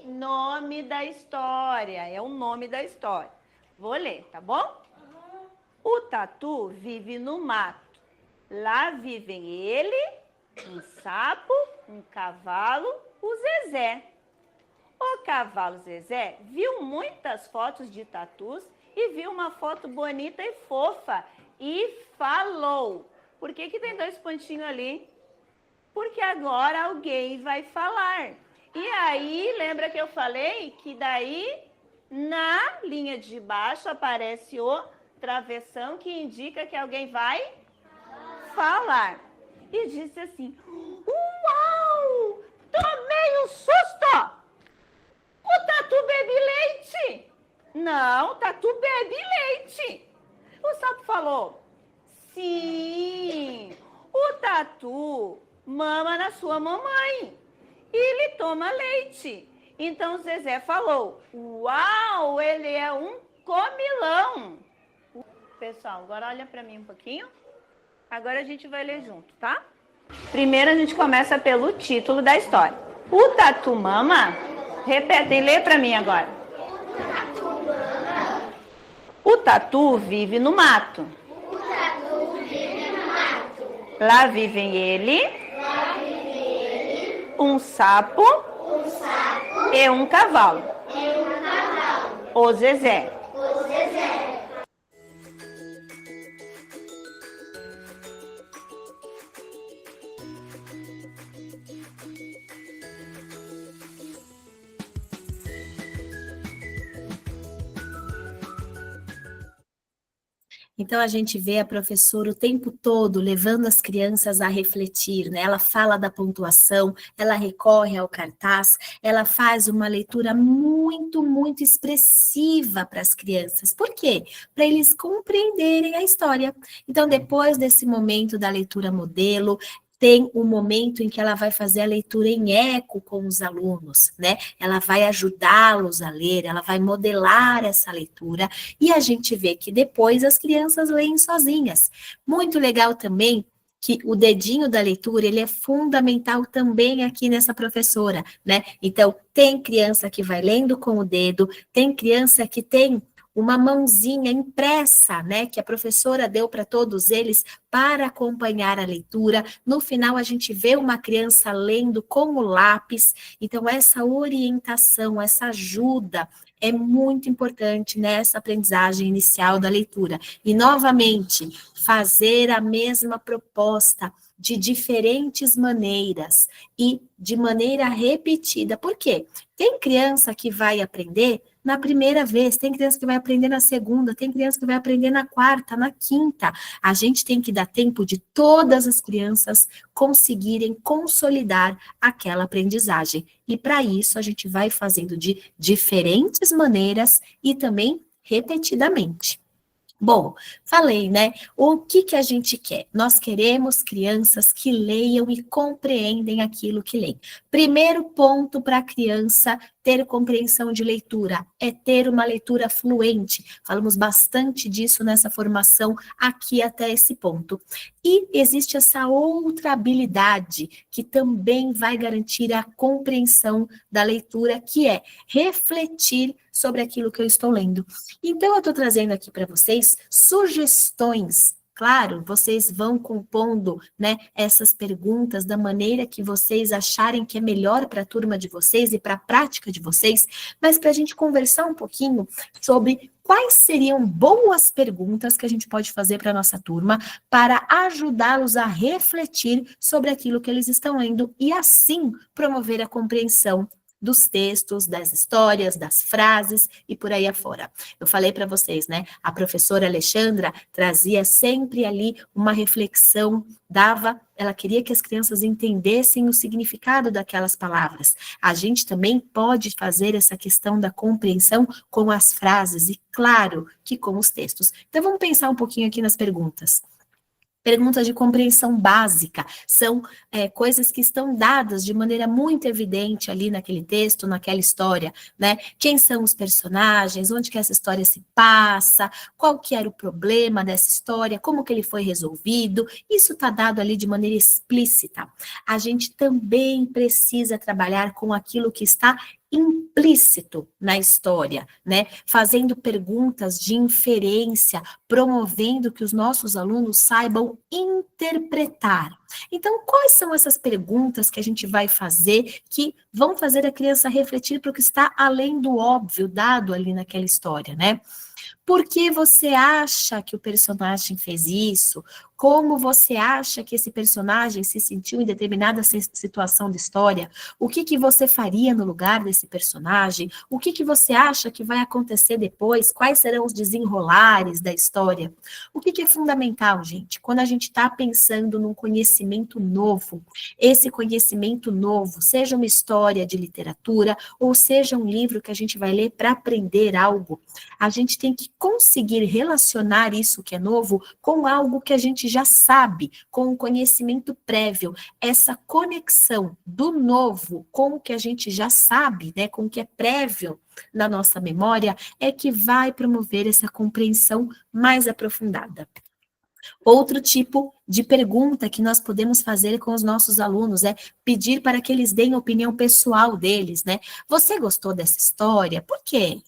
[SPEAKER 4] Nome da história. É o nome da história. Vou ler, tá bom? O tatu vive no mato. Lá vivem ele, um sapo, um cavalo, o Zezé. O cavalo Zezé viu muitas fotos de tatus e viu uma foto bonita e fofa e falou. Por que tem 2 pontinhos ali? Porque agora alguém vai falar. E aí, lembra que eu falei que daí na linha de baixo aparece o travessão que indica que alguém vai falar. E disse assim: uau! Tomei um susto! O Tatu bebe leite! Não, Tatu bebe leite! O sapo falou: sim, o Tatu mama na sua mamãe e ele toma leite. Então o Zezé falou: uau, ele é um comilão. Pessoal, agora olha para mim um pouquinho. Agora a gente vai ler junto, tá? Primeiro a gente começa pelo título da história. O Tatu mama. Repete, lê para mim agora. O Tatu vive no mato. Lá vivem ele, um sapo e um cavalo. O Zezé.
[SPEAKER 1] Então, a gente vê a professora o tempo todo levando as crianças a refletir, né? Ela fala da pontuação, ela recorre ao cartaz, ela faz uma leitura muito, muito expressiva para as crianças. Por quê? Para eles compreenderem a história. Então, depois desse momento da leitura modelo, tem um momento em que ela vai fazer a leitura em eco com os alunos, né? Ela vai ajudá-los a ler, ela vai modelar essa leitura, e a gente vê que depois as crianças leem sozinhas. Muito legal também que o dedinho da leitura, ele é fundamental também aqui nessa professora, né? Então, tem criança que vai lendo com o dedo, tem criança que tem uma mãozinha impressa, né, que a professora deu para todos eles para acompanhar a leitura. No final, a gente vê uma criança lendo com o lápis. Então, essa orientação, essa ajuda é muito importante nessa aprendizagem inicial da leitura. E, novamente, fazer a mesma proposta de diferentes maneiras e de maneira repetida. Por quê? Tem criança que vai aprender na primeira vez, tem criança que vai aprender na segunda, tem criança que vai aprender na quarta, na quinta. A gente tem que dar tempo de todas as crianças conseguirem consolidar aquela aprendizagem. E para isso a gente vai fazendo de diferentes maneiras e também repetidamente. Bom, falei, né? O que a gente quer? Nós queremos crianças que leiam e compreendem aquilo que leem. Primeiro ponto para a criança ter compreensão de leitura é ter uma leitura fluente. Falamos bastante disso nessa formação aqui até esse ponto. E existe essa outra habilidade que também vai garantir a compreensão da leitura, que é refletir sobre aquilo que eu estou lendo. Então, eu estou trazendo aqui para vocês sugestões. Claro, vocês vão compondo, né, essas perguntas da maneira que vocês acharem que é melhor para a turma de vocês e para a prática de vocês, mas para a gente conversar um pouquinho sobre quais seriam boas perguntas que a gente pode fazer para a nossa turma para ajudá-los a refletir sobre aquilo que eles estão lendo e assim promover a compreensão dos textos, das histórias, das frases e por aí afora. Eu falei para vocês, né? A professora Alexandra trazia sempre ali uma reflexão, ela queria que as crianças entendessem o significado daquelas palavras. A gente também pode fazer essa questão da compreensão com as frases e, claro, que com os textos. Então, vamos pensar um pouquinho aqui nas perguntas. Perguntas de compreensão básica, são coisas que estão dadas de maneira muito evidente ali naquele texto, naquela história, né? Quem são os personagens, onde que essa história se passa, qual que era o problema dessa história, como que ele foi resolvido, isso está dado ali de maneira explícita. A gente também precisa trabalhar com aquilo que está implícito na história, né? Fazendo perguntas de inferência, promovendo que os nossos alunos saibam interpretar. Então, quais são essas perguntas que a gente vai fazer que vão fazer a criança refletir para o que está além do óbvio dado ali naquela história, né? Por que você acha que o personagem fez isso? Como você acha que esse personagem se sentiu em determinada situação da história? O que que você faria no lugar desse personagem? O que que você acha que vai acontecer depois? Quais serão os desenrolares da história? O que que é fundamental, gente? Quando a gente está pensando num conhecimento novo, esse conhecimento novo, seja uma história de literatura, ou seja um livro que a gente vai ler para aprender algo, a gente tem que conseguir relacionar isso que é novo com algo que a gente já sabe, com um conhecimento prévio. Essa conexão do novo com o que a gente já sabe, né, com o que é prévio na nossa memória, é que vai promover essa compreensão mais aprofundada. Outro tipo de pergunta que nós podemos fazer com os nossos alunos é pedir para que eles deem a opinião pessoal deles, né? Você gostou dessa história? Por quê?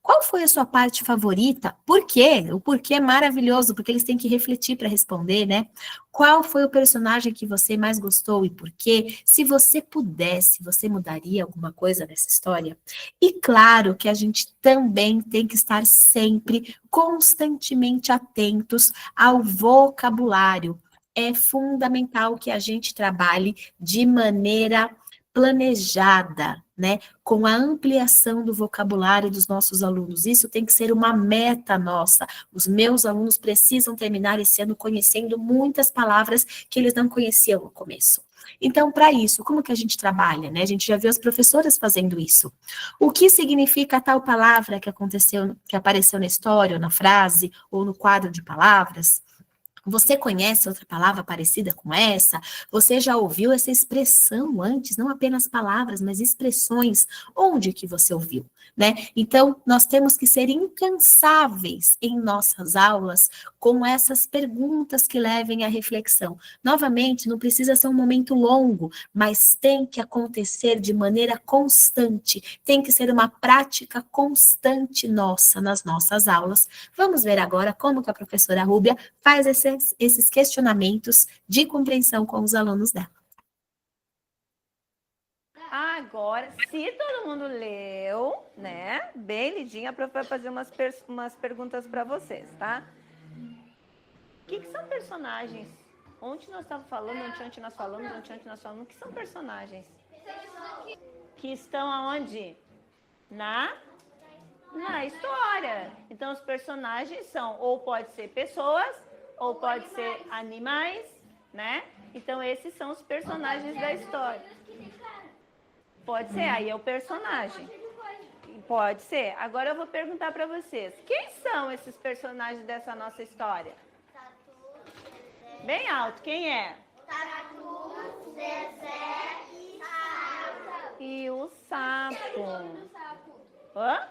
[SPEAKER 1] Qual foi a sua parte favorita? Por quê? O porquê é maravilhoso, porque eles têm que refletir para responder, né? Qual foi o personagem que você mais gostou e por quê? Se você pudesse, você mudaria alguma coisa nessa história? E claro que a gente também tem que estar sempre, constantemente atentos ao vocabulário. É fundamental que a gente trabalhe de maneira planejada, né, com a ampliação do vocabulário dos nossos alunos. Isso tem que ser uma meta nossa. Os meus alunos precisam terminar esse ano conhecendo muitas palavras que eles não conheciam no começo. Então, para isso, como que a gente trabalha, né? A gente já viu as professoras fazendo isso. O que significa tal palavra que aconteceu, que apareceu na história, ou na frase, ou no quadro de palavras? Você conhece outra palavra parecida com essa? Você já ouviu essa expressão antes? Não apenas palavras, mas expressões. Onde que você ouviu, né? Então, nós temos que ser incansáveis em nossas aulas com essas perguntas que levem à reflexão. Novamente, não precisa ser um momento longo, mas tem que acontecer de maneira constante. Tem que ser uma prática constante nossa nas nossas aulas. Vamos ver agora como que a professora Rúbia faz esses questionamentos de compreensão com os alunos dela.
[SPEAKER 4] Agora, se todo mundo leu, né, bem lidinho, a prof vai fazer umas perguntas para vocês, tá? O que são personagens? Ontem nós estávamos falando, ontem nós falamos, o que são personagens? Que estão aonde? Na história. Então, os personagens são, ou pode ser pessoas, ou pode ser animais, né? Então, esses são os personagens da história. Pode ser, aí é o personagem. Pode ser. Agora eu vou perguntar para vocês. Quem são esses personagens dessa nossa história? Bem alto, quem é?
[SPEAKER 5] Tatu, Zezé e Sapo.
[SPEAKER 4] E o sapo. Hã?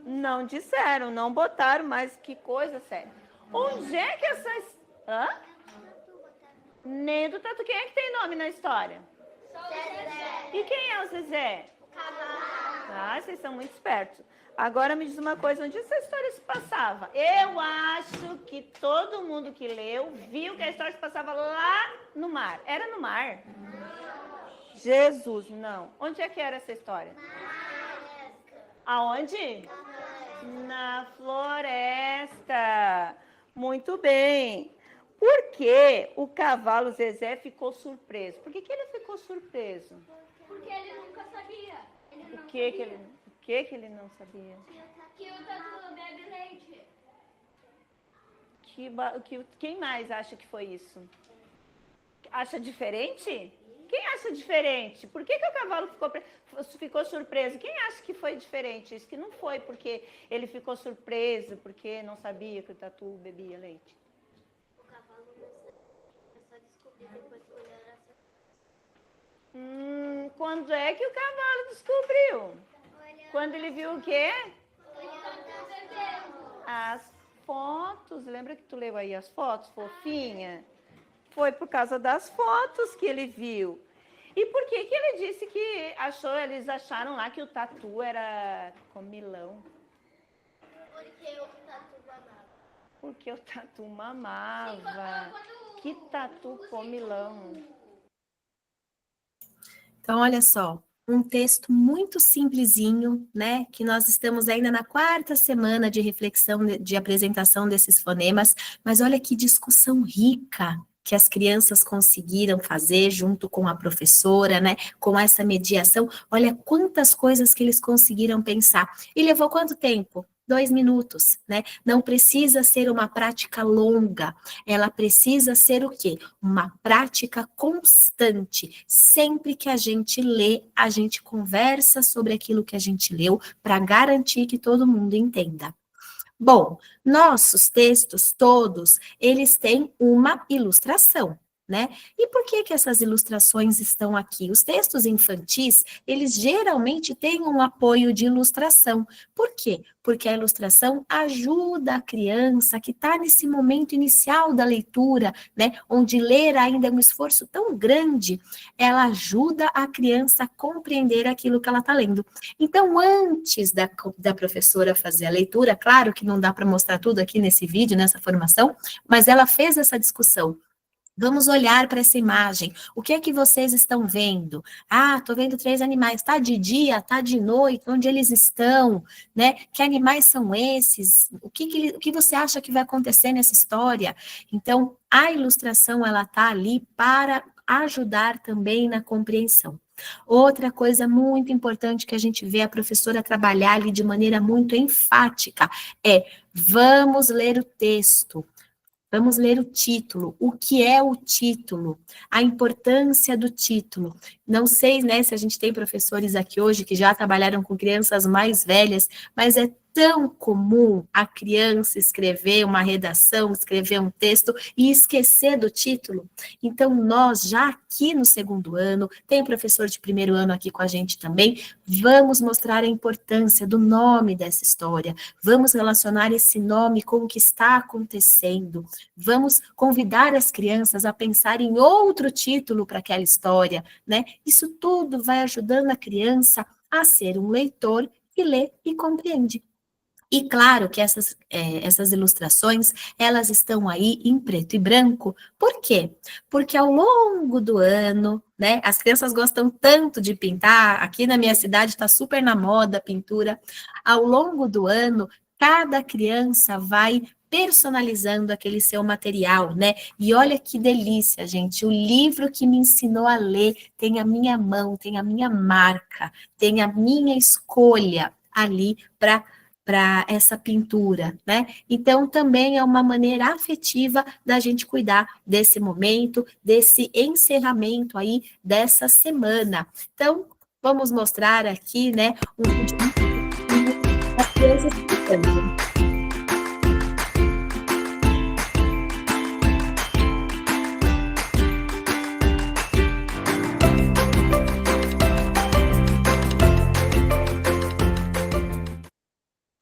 [SPEAKER 4] Não disseram, não botaram, mas que coisa séria. Onde é que essas... Hã? Nem do Tatu. Quem é que tem nome na história?
[SPEAKER 5] Zezé.
[SPEAKER 4] E quem é o Zezé?
[SPEAKER 5] Cavalo.
[SPEAKER 4] Ah, vocês são muito espertos. Agora me diz uma coisa, onde essa história se passava? Eu acho que todo mundo que leu viu que a história se passava lá no mar. Era no mar? Jesus, não. Onde é que era essa história? Aonde? Na floresta. Muito bem. Por que o cavalo Zezé ficou surpreso? Por que ele ficou surpreso?
[SPEAKER 5] Porque ele nunca sabia.
[SPEAKER 4] O que ele não sabia?
[SPEAKER 5] Que o Tatu bebe leite.
[SPEAKER 4] Quem mais acha que foi isso? Acha diferente? Quem acha diferente? Por que o cavalo ficou surpreso? Quem acha que foi diferente? Isso que não foi porque ele ficou surpreso, porque não sabia que o Tatu bebia leite.
[SPEAKER 5] O cavalo começou a descobrir depois que ele era
[SPEAKER 4] Quando é que o cavalo descobriu? Quando ele viu o quê? As fotos. Lembra que tu leu aí as fotos, fofinha? Foi por causa das fotos que ele viu. E por que ele disse que eles acharam lá que o Tatu era comilão?
[SPEAKER 5] Porque o Tatu mamava.
[SPEAKER 4] Porque o Tatu mamava. Que Tatu comilão.
[SPEAKER 1] Então, olha só, um texto muito simplesinho, né? Que nós estamos ainda na 4ª semana de reflexão, de apresentação desses fonemas, mas olha que discussão rica que as crianças conseguiram fazer junto com a professora, né? Com essa mediação, olha quantas coisas que eles conseguiram pensar. E levou quanto tempo? 2 minutos, né? Não precisa ser uma prática longa, ela precisa ser o quê? Uma prática constante. Sempre que a gente lê, a gente conversa sobre aquilo que a gente leu para garantir que todo mundo entenda. Bom, nossos textos todos, eles têm uma ilustração, né? E por que que essas ilustrações estão aqui? Os textos infantis, eles geralmente têm um apoio de ilustração. Por quê? Porque a ilustração ajuda a criança que está nesse momento inicial da leitura, né? Onde ler ainda é um esforço tão grande, ela ajuda a criança a compreender aquilo que ela está lendo. Então, antes da professora fazer a leitura, claro que não dá para mostrar tudo aqui nesse vídeo, nessa formação, mas ela fez essa discussão. Vamos olhar para essa imagem. O que é que vocês estão vendo? Ah, estou vendo 3 animais. Está de dia, está de noite? Onde eles estão? Né? Que animais são esses? O que você acha que vai acontecer nessa história? Então, a ilustração, ela está ali para ajudar também na compreensão. Outra coisa muito importante que a gente vê a professora trabalhar ali de maneira muito enfática é: vamos ler o texto. Vamos ler o título. O que é o título? A importância do título. Não sei, né, se a gente tem professores aqui hoje que já trabalharam com crianças mais velhas, mas é tão comum a criança escrever uma redação, escrever um texto e esquecer do título. Então, nós já aqui no 2º ano, tem professor de 1º ano aqui com a gente também, vamos mostrar a importância do nome dessa história, vamos relacionar esse nome com o que está acontecendo, vamos convidar as crianças a pensar em outro título para aquela história, né? Isso tudo vai ajudando a criança a ser um leitor que lê e compreende. E claro que essas ilustrações, elas estão aí em preto e branco. Por quê? Porque ao longo do ano, né, as crianças gostam tanto de pintar, aqui na minha cidade está super na moda a pintura, ao longo do ano, cada criança vai personalizando aquele seu material, né? E olha que delícia, gente, o livro que me ensinou a ler tem a minha mão, tem a minha marca, tem a minha escolha ali para essa pintura, né? Então, também é uma maneira afetiva da gente cuidar desse momento, desse encerramento aí dessa semana. Então, vamos mostrar aqui, né, um vídeo das crianças pintando.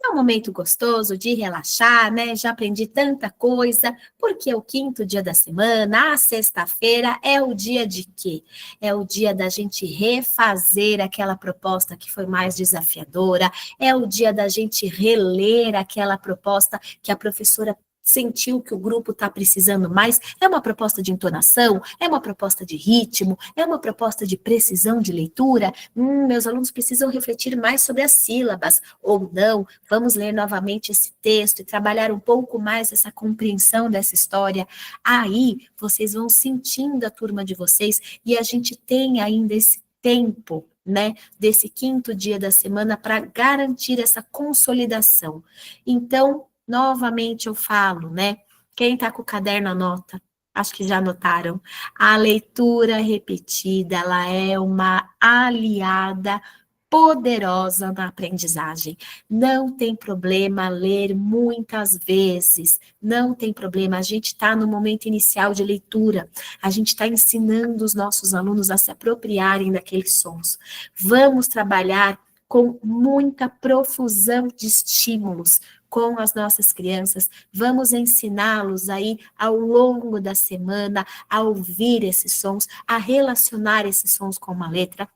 [SPEAKER 1] É um momento gostoso de relaxar, né? Já aprendi tanta coisa, porque é o 5º dia da semana, a sexta-feira é o dia de quê? É o dia da gente refazer aquela proposta que foi mais desafiadora, é o dia da gente reler aquela proposta que a professora sentiu que o grupo está precisando mais. É uma proposta de entonação, é uma proposta de ritmo, é uma proposta de precisão de leitura. Meus alunos precisam refletir mais sobre as sílabas, ou não. Vamos ler novamente esse texto e trabalhar um pouco mais essa compreensão dessa história. Aí, vocês vão sentindo a turma de vocês e a gente tem ainda esse tempo, né, desse 5º dia da semana para garantir essa consolidação. Então, novamente eu falo, né? Quem está com o caderno anota. Acho que já anotaram. A leitura repetida, ela é uma aliada poderosa na aprendizagem. Não tem problema ler muitas vezes. Não tem problema. A gente está no momento inicial de leitura. A gente está ensinando os nossos alunos a se apropriarem daqueles sons. Vamos trabalhar com muita profusão de estímulos com as nossas crianças, vamos ensiná-los aí ao longo da semana a ouvir esses sons, a relacionar esses sons com uma letra,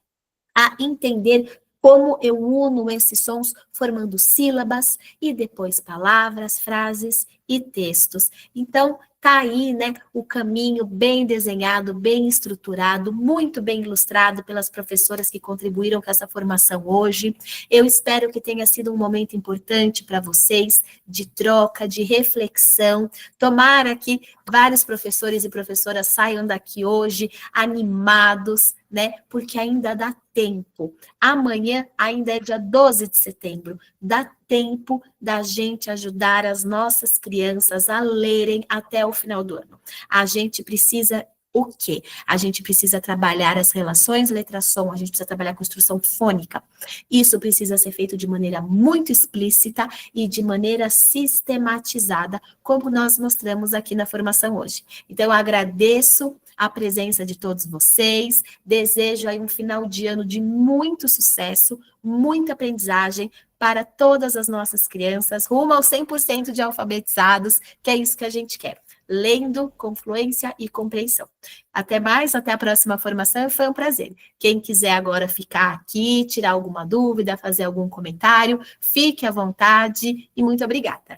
[SPEAKER 1] a entender como eu uno esses sons formando sílabas e depois palavras, frases e textos. Então, Tá aí, né, o caminho bem desenhado, bem estruturado, muito bem ilustrado pelas professoras que contribuíram com essa formação hoje. Eu espero que tenha sido um momento importante para vocês, de troca, de reflexão. Tomara que vários professores e professoras saiam daqui hoje animados, né? Porque ainda dá tempo. Amanhã ainda é dia 12 de setembro. Dá tempo da gente ajudar as nossas crianças a lerem até o final do ano. A gente precisa o quê? A gente precisa trabalhar as relações letra-som, a gente precisa trabalhar a construção fônica. Isso precisa ser feito de maneira muito explícita e de maneira sistematizada, como nós mostramos aqui na formação hoje. Então, eu agradeço a presença de todos vocês, desejo aí um final de ano de muito sucesso, muita aprendizagem para todas as nossas crianças, rumo aos 100% de alfabetizados, que é isso que a gente quer. Lendo, confluência e compreensão. Até mais, até a próxima formação, foi um prazer. Quem quiser agora ficar aqui, tirar alguma dúvida, fazer algum comentário, fique à vontade e muito obrigada.